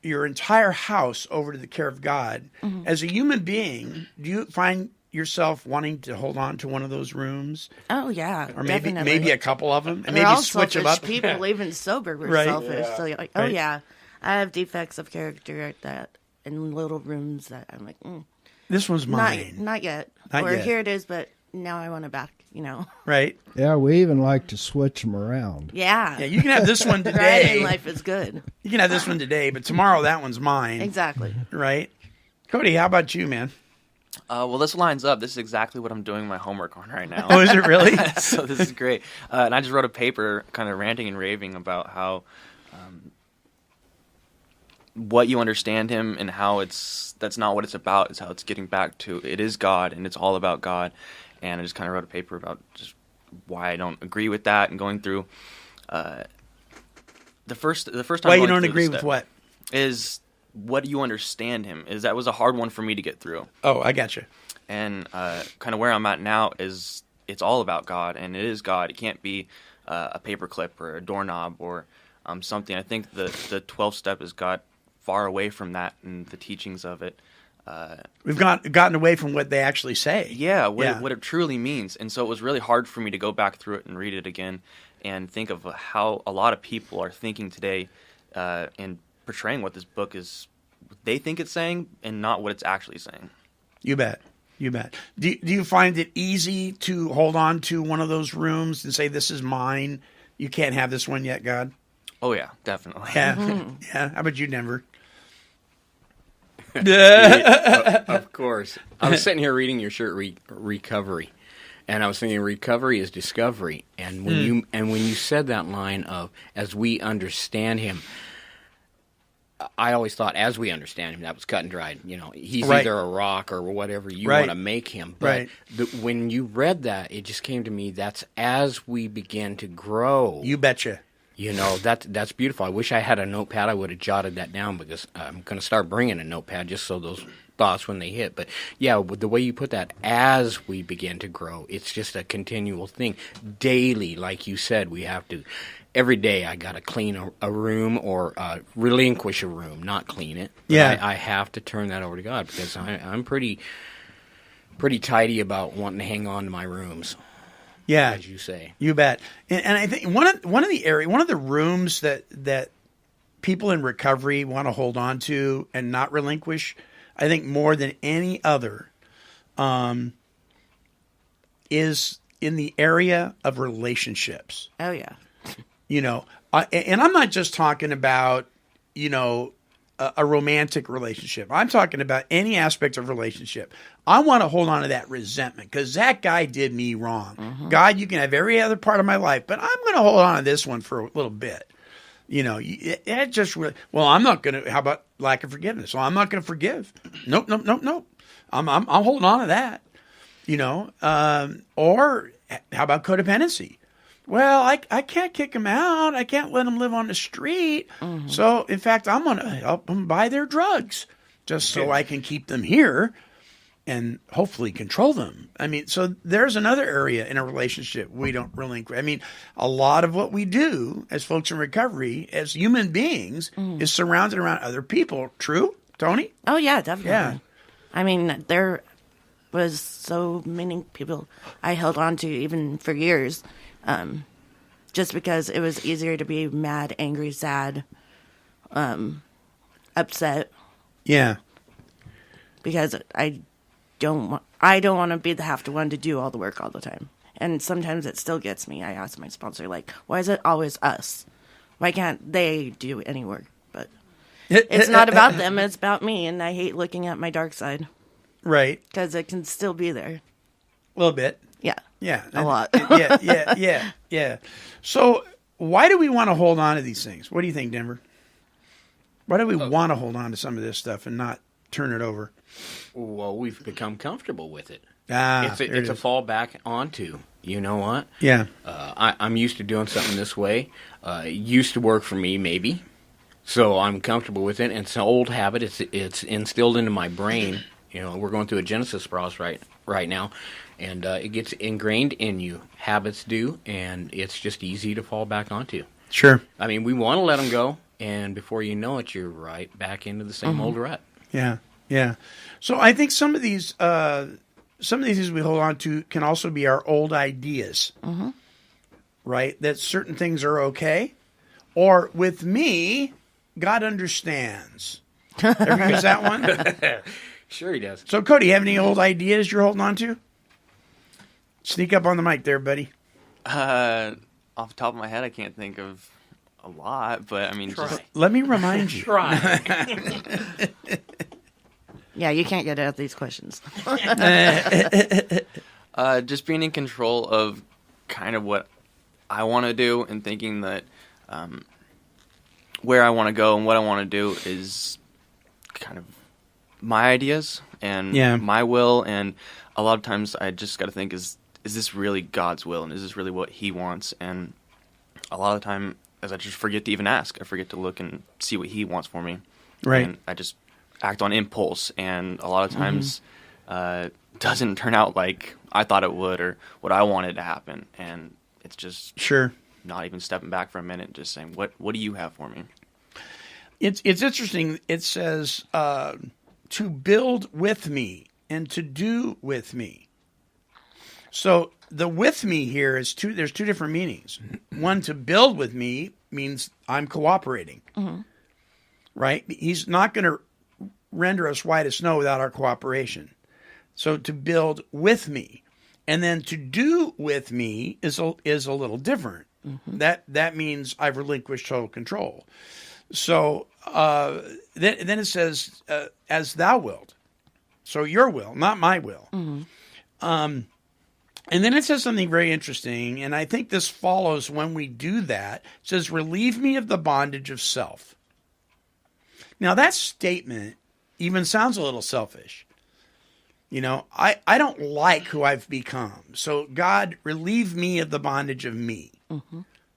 your entire house over to the care of God, as a human being, do you find yourself wanting to hold on to one of those rooms?
Oh, yeah.
Or
definitely.
maybe a couple of them, and
We're
maybe
all
switch them
selfish
up.
people, even sober, we're
Right.
selfish.
Yeah.
So you're like, oh,
Right.
yeah. I have defects of character like that in little rooms that I'm like,
This one's mine.
Not yet.
Not
or
yet.
here it is, but now I want it back.
Right.
Yeah, we even like to switch them around.
Yeah.
Yeah, you can have this one today.
Variety in life is good.
You can have this one today, but tomorrow that one's mine.
Exactly.
Right. Cody, how about you, man?
Well, this lines up. This is exactly what I'm doing my homework on right now.
Oh, is it really?
So this is great. And I just wrote a paper kind of ranting and raving about how what you understand him and how that's not what it's about. It's how it's getting back to it is God and it's all about God. And I just kind of wrote a paper about just why I don't agree with that and going through the first time.
Why
going
you don't
through
agree
this
with
step
what?
Is what do you understand him? That was a hard one for me to get through.
Oh, I got you.
And kind of where I'm at now is it's all about God, and it is God. It can't be a paperclip or a doorknob or something. I think the 12th step has got far away from that and the teachings of it.
We've gotten away from what they actually say.
Yeah, what it truly means. And so it was really hard for me to go back through it and read it again and think of how a lot of people are thinking today and portraying what this book is, they think it's saying and not what it's actually saying.
You bet. You bet. Do you find it easy to hold on to one of those rooms and say, this is mine? You can't have this one yet, God?
Oh, yeah, definitely.
Yeah. Yeah. How about you, Denver?
Yeah, of course. I was sitting here reading your shirt, recovery, and I was thinking recovery is discovery. And when you said that line of as we understand him, I always thought as we understand him, that was cut and dried. He's
right.
either a rock or whatever you
right.
want to make him. But
right.
When you read that, it just came to me. That's as we begin to grow.
You betcha.
That's beautiful. I wish I had a notepad. I would have jotted that down because I'm going to start bringing a notepad just so those thoughts when they hit. But yeah, with the way you put that, as we begin to grow, it's just a continual thing. Daily, like you said, we have to. Every day I got to clean a room or relinquish a room, not clean it. But
yeah.
I have to turn that over to God because I'm pretty tidy about wanting to hang on to my rooms.
Yeah,
as you say,
you bet. And I think one of the rooms that people in recovery want to hold on to and not relinquish, I think more than any other, is in the area of relationships.
Oh yeah.
And I'm not just talking about a romantic relationship. I'm talking about any aspect of relationship. I want to hold on to that resentment because that guy did me wrong. Mm-hmm. God, you can have every other part of my life, but I'm going to hold on to this one for a little bit. It just really, well, I'm not going to, how about lack of forgiveness? Well, I'm not going to forgive. Nope. I'm holding on to that, or how about codependency? Well, I can't kick them out. I can't let them live on the street. Mm-hmm. So, in fact, I'm going to help them buy their drugs just so I can keep them here and hopefully control them. I mean, so there's another area in a relationship we don't relinquish. I mean, a lot of what we do as folks in recovery, as human beings, is surrounded around other people. True, Tony?
Oh, yeah, definitely.
Yeah.
I mean, there was so many people I held on to even for years. Just because it was easier to be mad, angry, sad, upset.
Yeah.
Because I don't want to be the one to do all the work all the time. And sometimes it still gets me. I ask my sponsor, why is it always us? Why can't they do any work? But it's not about them. It's about me. And I hate looking at my dark side.
Right.
Because it can still be there.
A little bit.
Yeah.
Yeah.
A lot.
Yeah. So why do we want to hold on to these things? What do you think, Denver? Why do we want to hold on to some of this stuff and not turn it over?
Well, we've become comfortable with it.
It's
a fall back onto. You know what?
Yeah.
I'm used to doing something this way. It used to work for me, maybe. So I'm comfortable with it. And it's an old habit. It's instilled into my brain. We're going through a Genesis process right now. And it gets ingrained in you. Habits do, and it's just easy to fall back onto.
Sure.
I mean, we want to let them go, and before you know it, you're right back into the same old rut.
Yeah. So I think some of these things we hold on to can also be our old ideas, right? That certain things are okay, or with me, God understands. Ever use that one?
Sure he does.
So, Cody, you have any old ideas you're holding on to? Sneak up on the mic there, buddy.
Off the top of my head, I can't think of a lot, but I mean, just
Let me remind you.
Yeah, you can't get out these questions.
just being in control of kind of what I want to do and thinking that where I want to go and what I want to do is kind of my ideas and my will. And a lot of times I just got to think, is this really God's will? And is this really what he wants? And a lot of the time, as I just forget to even ask, I forget to look and see what he wants for me.
Right.
And I just act on impulse. And a lot of times doesn't turn out like I thought it would or what I wanted to happen. And it's just not even stepping back for a minute and just saying, what do you have for me?
It's interesting. It says to build with me and to do with me. So the with me here is there's two different meanings. One, to build with me means I'm cooperating. Right? He's not going to render us white as snow without our cooperation. So to build with me. And then to do with me is a little different. That means I've relinquished total control. So then it says, as thou wilt. So your will, not my will. And then it says something very interesting, and I think this follows when we do that. It says, relieve me of the bondage of self. Now that statement even sounds a little selfish. You know, I don't like who I've become. So God, relieve me of the bondage of me. Is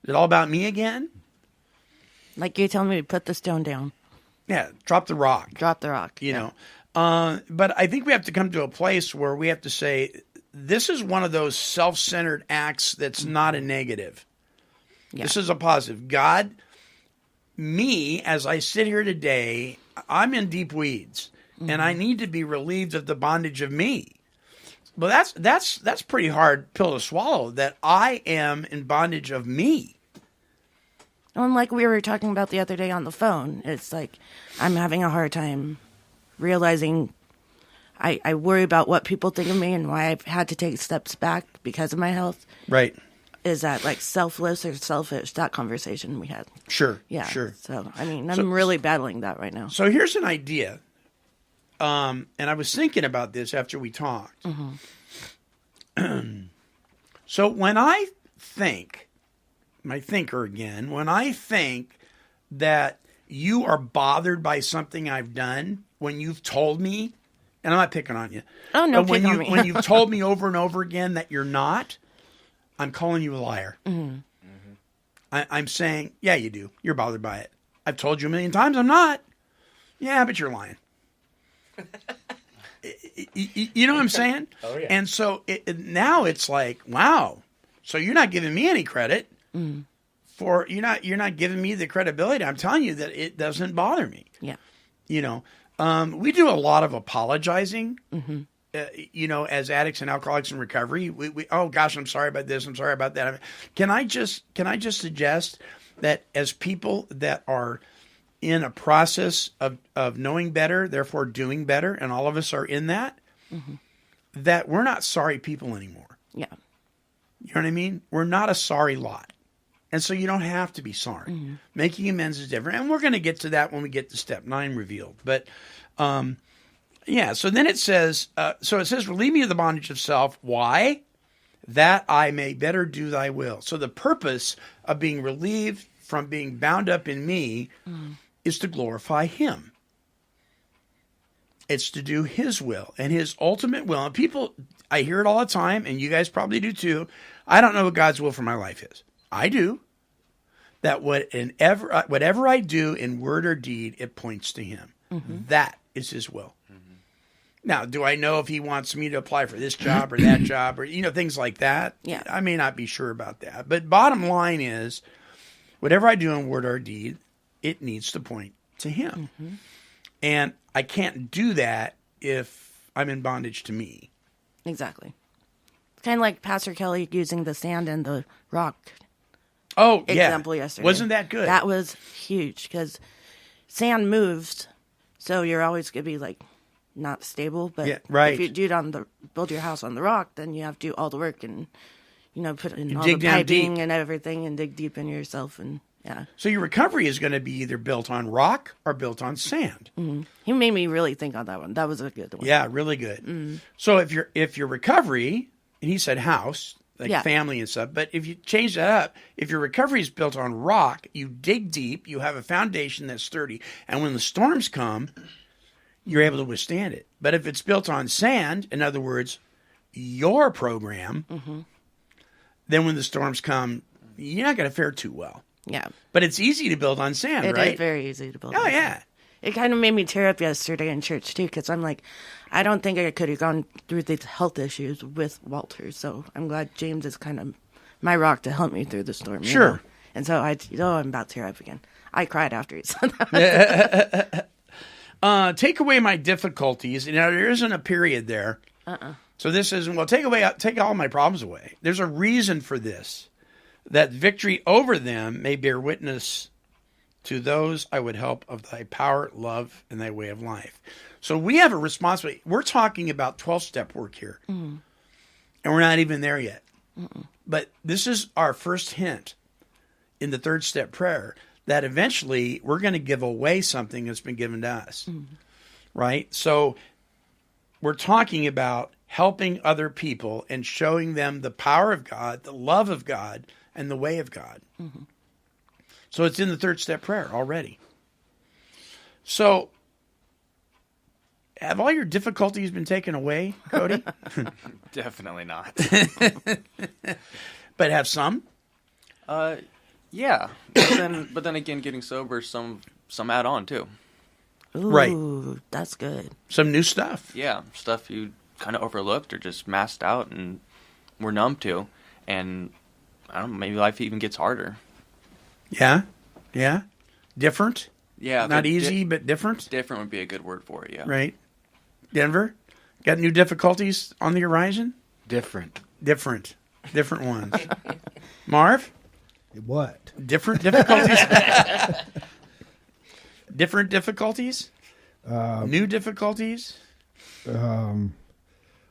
it all about me again?
Like you telling me to put the stone down.
Yeah, drop the rock.
Drop the rock.
You know, but I think we have to come to a place where we have to say, this is one of those self-centered acts that's not a negative. This is a positive. God, me, as I sit here today, I'm in deep weeds, and I need to be relieved of the bondage of me. But that's pretty hard pill to swallow, that I am in bondage of me.
And like we were talking about the other day on the phone, it's like I'm having a hard time realizing I worry about what people think of me and why I've had to take steps back because of my health.
Right.
Is that like selfless or selfish? That conversation we had.
Sure.
Yeah.
Sure.
So, I mean, I'm really battling that right now.
So here's an idea. And I was thinking about this after we talked. So when I think, my thinker again, when I think that you are bothered by something I've done, when you've told me, and I'm not picking on you.
Oh, no,
when
pick on me.
when you've told me over and over again that you're not, I'm calling you a liar. I'm saying, yeah, you do. You're bothered by it. I've told you a million times I'm not. Yeah, but you're lying. You know what I'm saying?
Oh, yeah.
And so now it's like, wow. So you're not giving me any credit for you're not giving me the credibility. I'm telling you that it doesn't bother me.
Yeah.
You know, we do a lot of apologizing. You know, as addicts and alcoholics in recovery, we oh gosh, I'm sorry about this. I'm sorry about that. Can I just suggest that as people that are in a process of knowing better, therefore doing better, and all of us are in that, that we're not sorry people anymore.
Yeah.
You know what I mean? We're not a sorry lot. And so you don't have to be sorry. Making amends is different. And we're going to get to that when we get to step 9 revealed. But, yeah, so then it says, relieve me of the bondage of self. Why? That I may better do thy will. So the purpose of being relieved from being bound up in me is to glorify him. It's to do his will and his ultimate will. And people, I hear it all the time, and you guys probably do too. I don't know what God's will for my life is. I do. That whatever I do in word or deed, it points to him. That is his will. Now, do I know if he wants me to apply for this job or that job or, things like that?
Yeah.
I may not be sure about that. But bottom line is, whatever I do in word or deed, it needs to point to him. And I can't do that if I'm in bondage to me.
Exactly. It's kind of like Pastor Kelly using the sand and the rock example yesterday.
Wasn't that good?
That was huge because sand moves, so you're always going to be like not stable. But
Yeah, right.
if you do it build your house on the rock, then you have to do all the work and, put in
You
all
dig
the
down
piping
deep.
and everything and dig deep in yourself. And yeah.
So your recovery is going to be either built on rock or built on sand.
He made me really think on that one. That was a good one.
Yeah, really good. So if your recovery, and he said house, like
Yeah.
family and stuff, but if you change that up, if your recovery is built on rock, you dig deep, you have a foundation that's sturdy, and when the storms come, you're able to withstand it. But if it's built on sand, in other words, your program, then when the storms come, you're not going to fare too well.
Yeah.
But it's easy to build on sand,
It
right?
is very easy to build.
Oh,
on.
yeah.
It kind of made me tear up yesterday in church, too, because I'm like, I don't think I could have gone through these health issues with Walter. So I'm glad James is kind of my rock to help me through the storm. you
Sure.
know? And so I'm about to tear up again. I cried after he said that.
Take away my difficulties. Now, there isn't a period there. So this isn't, well, take all my problems away. There's a reason for this, that victory over them may bear witness to those I would help of thy power, love, and thy way of life. So we have a responsibility. We're talking about 12-step work here, and we're not even there yet. But this is our first hint in the third step prayer that eventually we're going to give away something that's been given to us, right? So we're talking about helping other people and showing them the power of God, the love of God, and the way of God. So it's in the third step prayer already. So have all your difficulties been taken away, Cody?
Definitely not.
But have some?
Yeah. But then again, getting sober, some add on too.
Ooh,
Right.
That's good.
Some new stuff.
Yeah, stuff you kind of overlooked or just masked out and were numb to, and I don't know, maybe life even gets harder.
Yeah. Yeah. Different.
Yeah,
Not
but
easy, but different.
Different would be a good word for it. Yeah.
Right. Denver, got new difficulties on the horizon?
Different.
Different ones. Marv?
What?
Different difficulties? Different difficulties? New difficulties?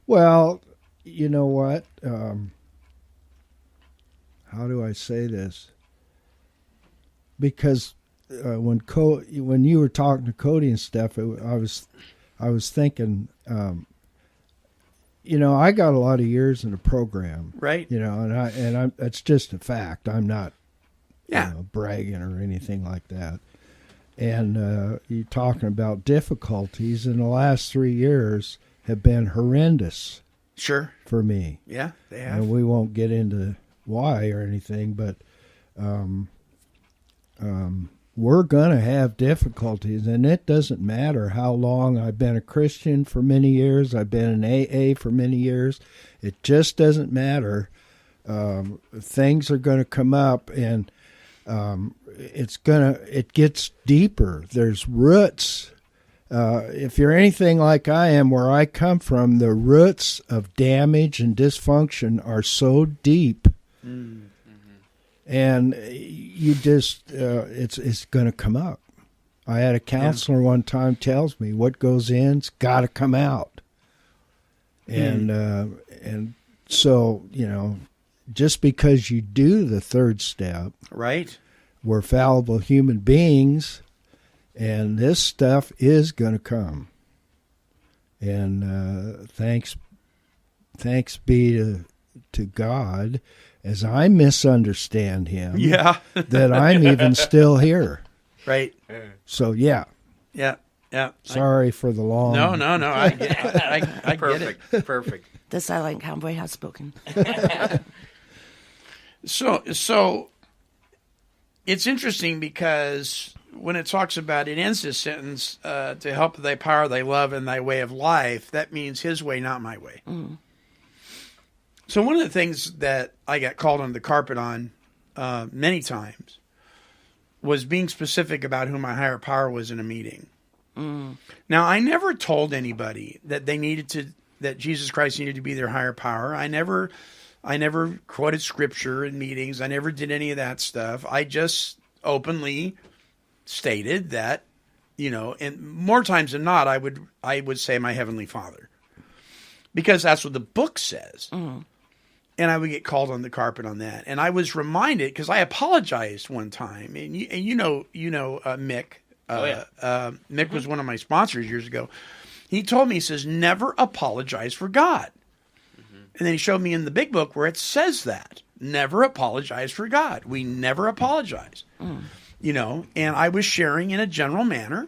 Well, you know what? How do I say this? Because when you were talking to Cody and stuff, I was thinking, I got a lot of years in the program,
Right.
and that's just a fact. I'm not, bragging or anything like that. And you're talking about difficulties, and the last 3 years have been horrendous.
Sure.
For me.
Yeah, they have.
And we won't get into why or anything, but we're going to have difficulties, and it doesn't matter how long I've been a Christian for many years. I've been in AA for many years. It just doesn't matter. Things are going to come up, and it gets deeper. There's roots. If you're anything like I am, where I come from, the roots of damage and dysfunction are so deep. And you just, it's going to come up. I had a counselor one time tells me what goes in's got to come out. And so, just because you do the third step,
right?
We're fallible human beings, and this stuff is going to come. And thanks be to God, as I misunderstand him, that I'm even still here.
Right.
So, yeah.
Yeah.
Sorry for the long...
No. I get it.
Perfect.
The silent cowboy has spoken.
So it's interesting because when it talks about, it ends this sentence, to help thy power, thy love, and thy way of life, that means his way, not my way. So one of the things that I got called on the carpet on many times was being specific about who my higher power was in a meeting. Now, I never told anybody that that Jesus Christ needed to be their higher power. I never quoted scripture in meetings. I never did any of that stuff. I just openly stated that and more times than not, I would say my Heavenly Father, because that's what the book says. And I would get called on the carpet on that. And I was reminded, because I apologized one time, and you know Mick. Mick was one of my sponsors years ago. He told me, he says, never apologize for God. And then he showed me in the big book where it says that. Never apologize for God. We never apologize. And I was sharing in a general manner.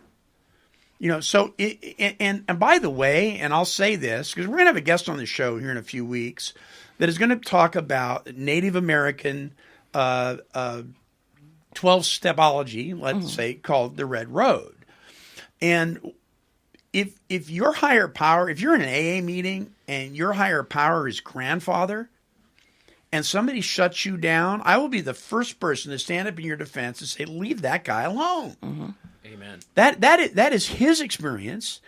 So, and by the way, and I'll say this, because we're going to have a guest on the show here in a few weeks that is going to talk about Native American 12-stepology, let's say, called the Red Road. And if your higher power, if you're in an AA meeting and your higher power is grandfather, and somebody shuts you down, I will be the first person to stand up in your defense and say, leave that guy alone.
Amen.
That is his experience.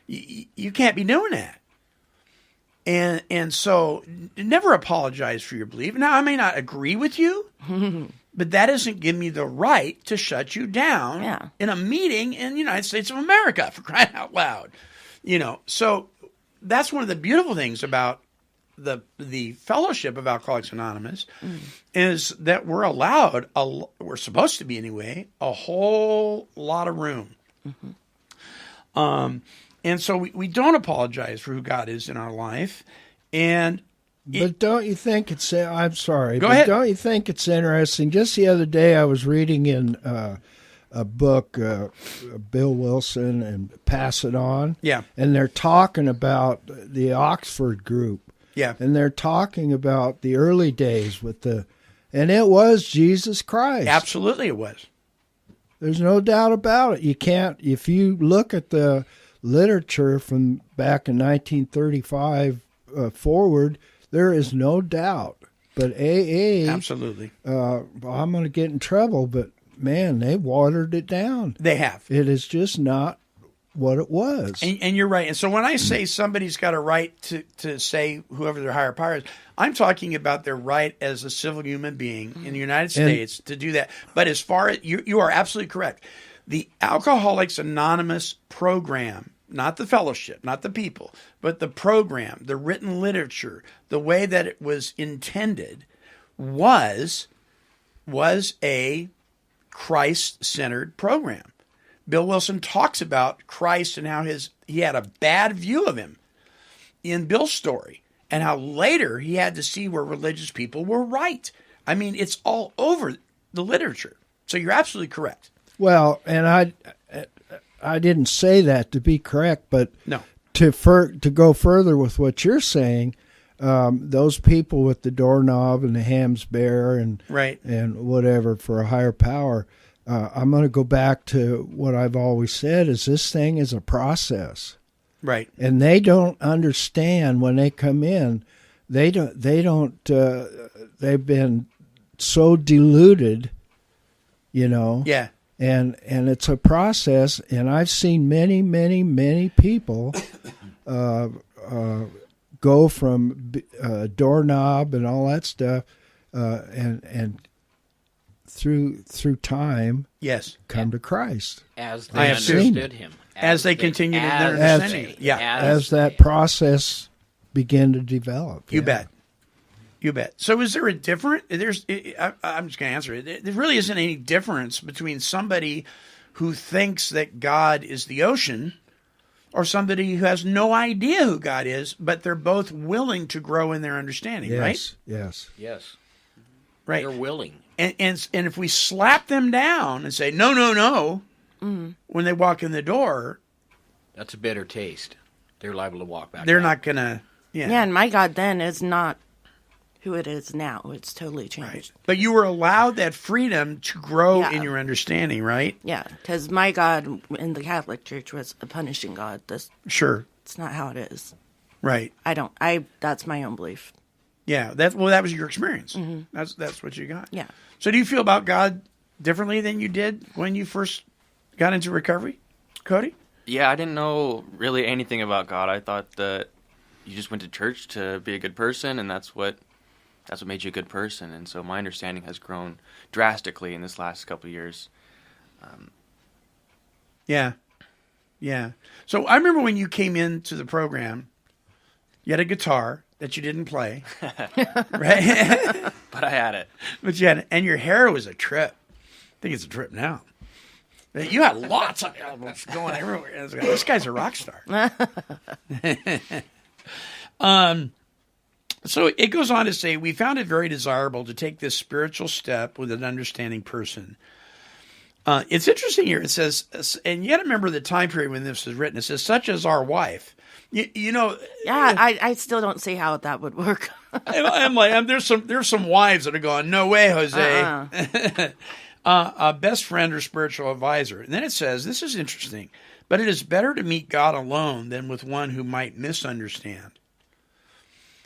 You can't be doing that. And so never apologize for your belief. Now, I may not agree with you, but that doesn't give me the right to shut you down in a meeting in the United States of America, for crying out loud. So that's one of the beautiful things about the fellowship of Alcoholics Anonymous is that we're allowed, we're supposed to be anyway, a whole lot of room. And so we don't apologize for who God is in our life.
But don't you think it's, I'm sorry,
Go ahead.
Don't you think it's interesting? Just the other day I was reading in a book, Bill Wilson and Pass It On.
Yeah.
And they're talking about the Oxford group.
Yeah.
And they're talking about the early days and it was Jesus Christ.
Absolutely it was.
There's no doubt about it. You can't, if you look at the literature from back in 1935 forward, there is no doubt. But AA,
absolutely.
I'm going to get in trouble, but man, they watered it down.
They have.
It is just not what it was.
And you're right. And so when I say somebody's got a right to say whoever their higher power is, I'm talking about their right as a civil human being in the United States to do that. But as far as you are absolutely correct. The Alcoholics Anonymous program, not the fellowship, not the people, but the program, the written literature, the way that it was intended was a Christ-centered program. Bill Wilson talks about Christ and how he had a bad view of him in Bill's story, and how later he had to see where religious people were right. I mean, it's all over the literature. So you're absolutely correct.
Well, and I didn't say that to be correct, but
no.
To go further with what you're saying, those people with the doorknob and the hams bear and whatever for a higher power, I'm going to go back to what I've always said: is this thing is a process,
right?
And they don't understand when they come in. They've been so deluded,
Yeah.
And it's a process, and I've seen many, many, many people go from doorknob and all that stuff, and through time,
yes,
come to Christ
as they understood Him,
as they continued in their understanding.
As that process began to develop.
You bet. You bet. So is there a difference? I'm just going to answer it. There really isn't any difference between somebody who thinks that God is the ocean or somebody who has no idea who God is, but they're both willing to grow in their understanding, right?
Yes.
Right.
They're willing.
And if we slap them down and say, no, when they walk in the door.
That's a bitter taste. They're liable to walk back.
They're not going to,
Yeah, and my God then is not who it is now. It's totally changed.
Right. But you were allowed that freedom to grow in your understanding, right?
Yeah, because my God in the Catholic Church was a punishing God.
Sure.
It's not how it is.
Right.
That's my own belief.
Yeah, that was your experience.
Mm-hmm.
That's what you got.
Yeah.
So do you feel about God differently than you did when you first got into recovery, Cody?
Yeah, I didn't know really anything about God. I thought that you just went to church to be a good person, and that's what made you a good person. And so my understanding has grown drastically in this last couple of years.
Yeah. Yeah. So I remember when you came into the program, you had a guitar that you didn't play, right?
But I had it.
But you had it, and your hair was a trip. I think it's a trip now. You had lots of albums going everywhere. I was like, this guy's a rock star. So it goes on to say, we found it very desirable to take this spiritual step with an understanding person. It's interesting here. It says, and you got to remember the time period when this was written. It says, such as our wife. You know.
Yeah, I still don't see how that would work.
I'm like, there's some wives that are going, no way, Jose. A best friend or spiritual advisor. And then it says, this is interesting, but it is better to meet God alone than with one who might misunderstand.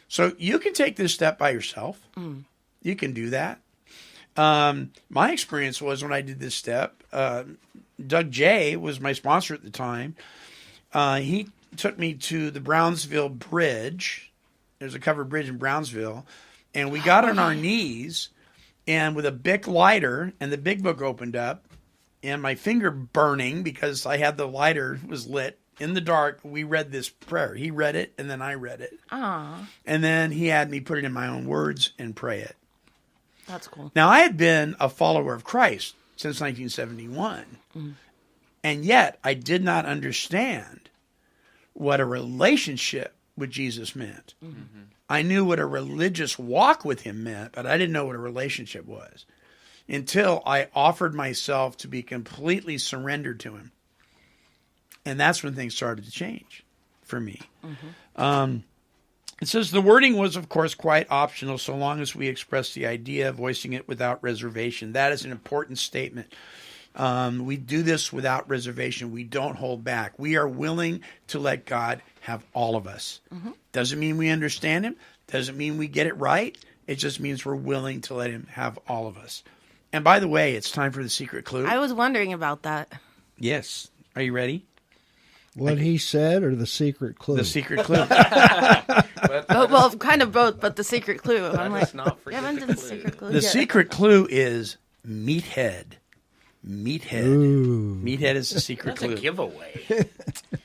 So you can take this step by yourself. You can do that. My experience was when I did this step, Doug J was my sponsor at the time. He took me to the Brownsville Bridge. There's a covered bridge in Brownsville. And we got on our knees, and with a Bic lighter, and the big book opened up, and my finger burning because I had the lighter was lit. In the dark, we read this prayer. He read it, and then I read it.
Aww.
And then he had me put it in my own words and pray it.
That's cool.
Now, I had been a follower of Christ since 1971, and yet I did not understand what a relationship with Jesus meant. I knew what a religious walk with him meant, but I didn't know what a relationship was until I offered myself to be completely surrendered to him. And that's when things started to change for me. It says the wording was, of course, quite optional so long as we expressed the idea, voicing it without reservation. That is an important statement. We do this without reservation. We don't hold back. We are willing to let God have all of us. Doesn't mean we understand him. Doesn't mean we get it right. It just means we're willing to let him have all of us. And by the way, it's time for the secret clue.
I was wondering about that.
Yes. Are you ready?
What he said or the secret clue?
The secret clue.
Well, kind of both, but the secret clue. I'm like,
not
you haven't done the secret clue
The
yet.
secret clue is meathead. Meathead.
Ooh.
Meathead is the secret
That's
clue.
a giveaway.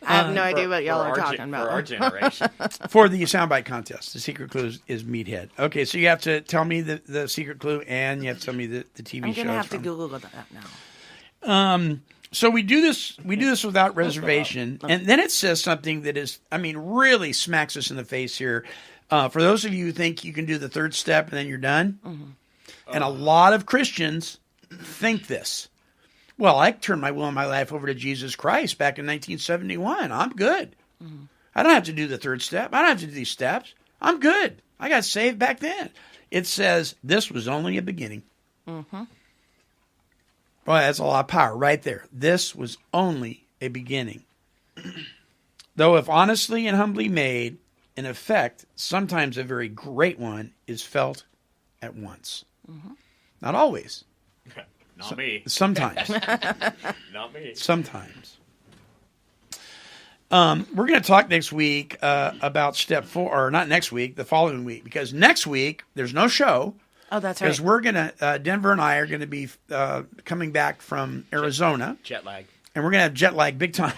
I have no idea what y'all are talking
For
about.
our generation.
For the soundbite contest, the secret clue is meathead. Okay, so you have to tell me the secret clue, and you have to tell me the TV
I'm
show.
gonna
it's
have to
from.
Google that now.
So we do this without reservation, and then it says something that is, really smacks us in the face here. For those of you who think you can do the third step and then you're done, and a lot of Christians think this. Well, I turned my will and my life over to Jesus Christ back in 1971. I'm good. I don't have to do the third step. I don't have to do these steps. I'm good. I got saved back then. It says this was only a beginning. Boy, that's a lot of power right there. This was only a beginning. Though if honestly and humbly made, in effect, sometimes a very great one is felt at once. Not always.
Not me.
Sometimes.
Not me.
Sometimes. We're going to talk next week about step 4, or not next week, the following week, because next week there's no show.
Oh, that's right.
Because we're going to, Denver and I are going to be coming back from Arizona.
Jet lag.
And we're going to have jet lag big time.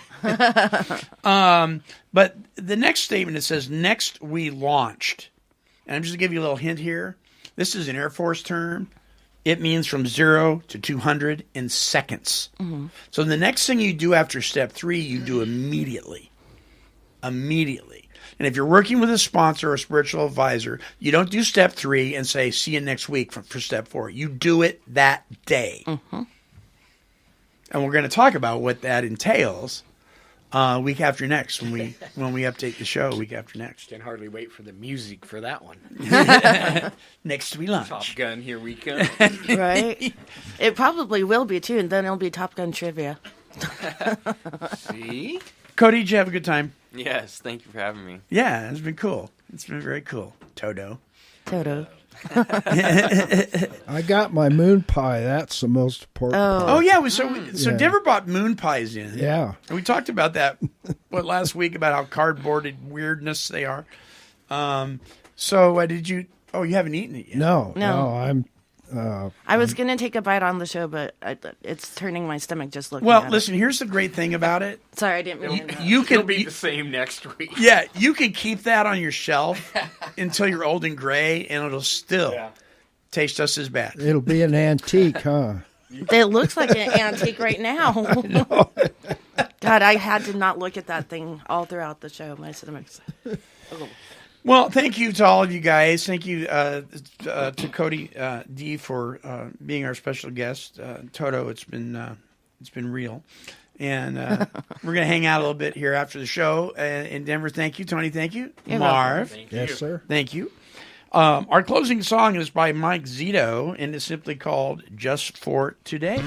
But the next statement, it says, next we launched. And I'm just going to give you a little hint here. This is an Air Force term. It means from 0 to 200 in seconds. So the next thing you do after step 3, you do immediately. Immediately. And if you're working with a sponsor or a spiritual advisor, you don't do step 3 and say, see you next week for step 4. You do it that day. And we're going to talk about what that entails week after next when we update the show week after next.
Can hardly wait for the music for that one.
Next we launch.
Top Gun, here we come.
Right? It probably will be, too, and then it'll be Top Gun trivia.
See?
Cody, did you have a good time?
Yes, thank you for having me.
Yeah, it's been cool. It's been very cool. Toto.
I got my moon pie. That's the most important part.
Oh, yeah. So
Yeah.
Denver bought moon pies in.
Yeah.
And we talked about that last week about how cardboarded weirdness they are. So did you? Oh, you haven't eaten it yet.
No.
I was going to take a bite on the show, but it's turning my stomach just looking
Well,
at
listen, here's the great thing about it.
Sorry, I didn't mean to.
You can
It'll be the same next week.
Yeah, you can keep that on your shelf until you're old and gray, and it'll still taste just as bad.
It'll be an antique, huh?
It looks like an antique right now. God, I had to not look at that thing all throughout the show. My stomach's... Oh.
Well, thank you to all of you guys. Thank you to Cody D for being our special guest. Toto, it's been real, and we're gonna hang out a little bit here after the show in Denver. Thank you, Tony. Thank you,
You're
Marv.
Thank you. Yes, sir.
Thank you. Our closing song is by Mike Zito, and it's simply called "Just for Today."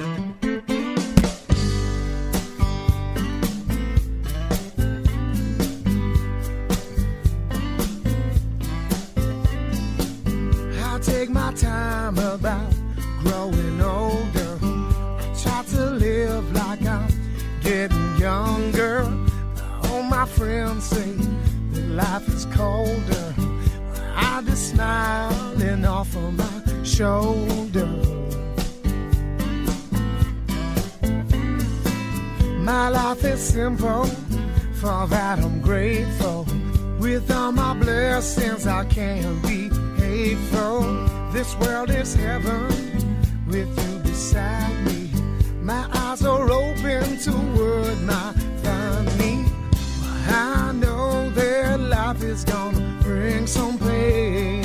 Take my time about growing older. I try to live like I'm getting younger. All my friends say that life is colder. I just smiling off of my shoulder. My life is simple, for that I'm grateful. With all my blessings I can't be hateful. This world is heaven with you beside me. My eyes are open to what might find me. I know that life is gonna bring some pain,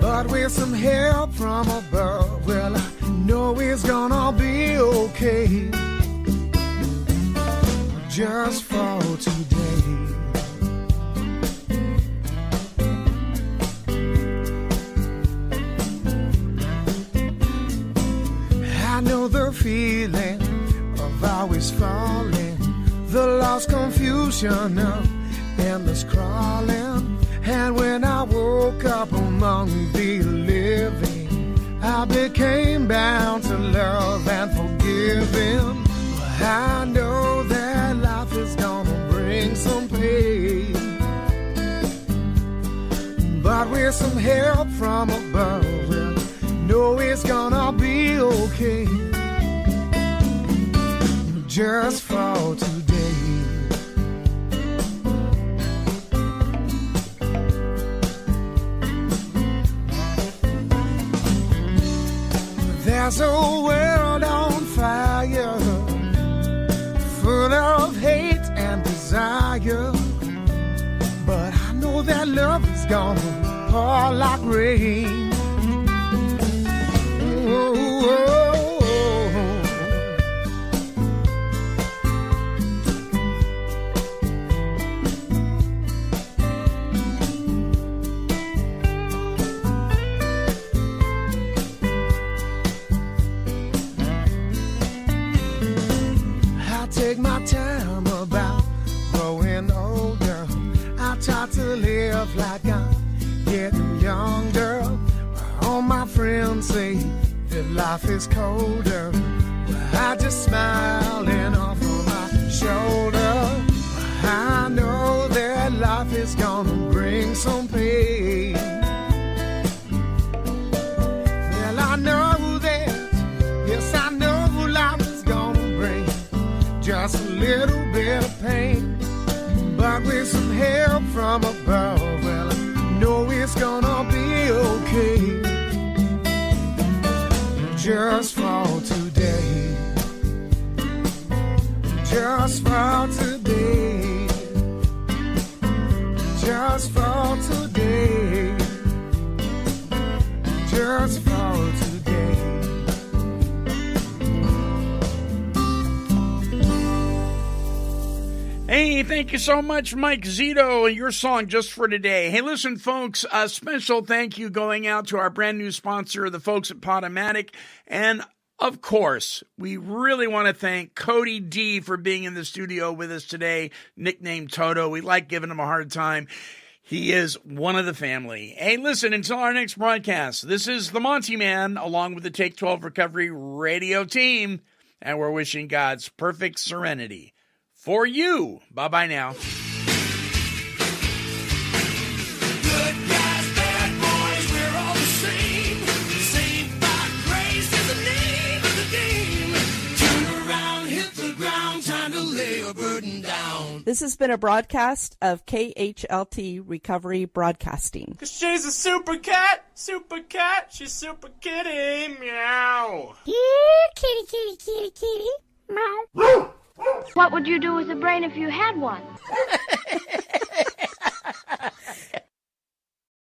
but with some help from above, well, I know it's gonna be okay. Just for today. I know the feeling of always falling, the lost confusion of endless crawling. And when I woke up among the living, I became bound to love and forgiving. I know that life is gonna bring some pain, but with some help from above, well, know it's gonna be okay. Just for today. There's a world on fire, full of hate and desire, but I know that love is gonna pour like rain. Oh, oh, I take my time about growing older. I try to live like I'm getting younger. All my friends say that life is colder. I just smiling off of my shoulder. I know that life is gonna bring some pain. Well, I know that, yes, I know life is gonna bring just a little bit of pain, but with some help from above, well, I know it's gonna be okay. Just for today. Just for today. Just for today. Just for today.
Hey, thank you so much, Mike Zito, and your song Just for Today. Hey, listen, folks, a special thank you going out to our brand new sponsor, the folks at Podomatic. And, of course, we really want to thank Cody D for being in the studio with us today, nicknamed Toto. We like giving him a hard time. He is one of the family. Hey, listen, until our next broadcast, this is the Monty Man, along with the Take 12 Recovery radio team, and we're wishing God's perfect serenity for you. Bye-bye now.
Good guys, bad boys, we're all the same.
This has been a broadcast of KHLT Recovery Broadcasting.
She's a super cat, she's super kitty, meow.
Here, kitty, kitty, kitty, kitty. Meow. What would you do with a brain if you had one?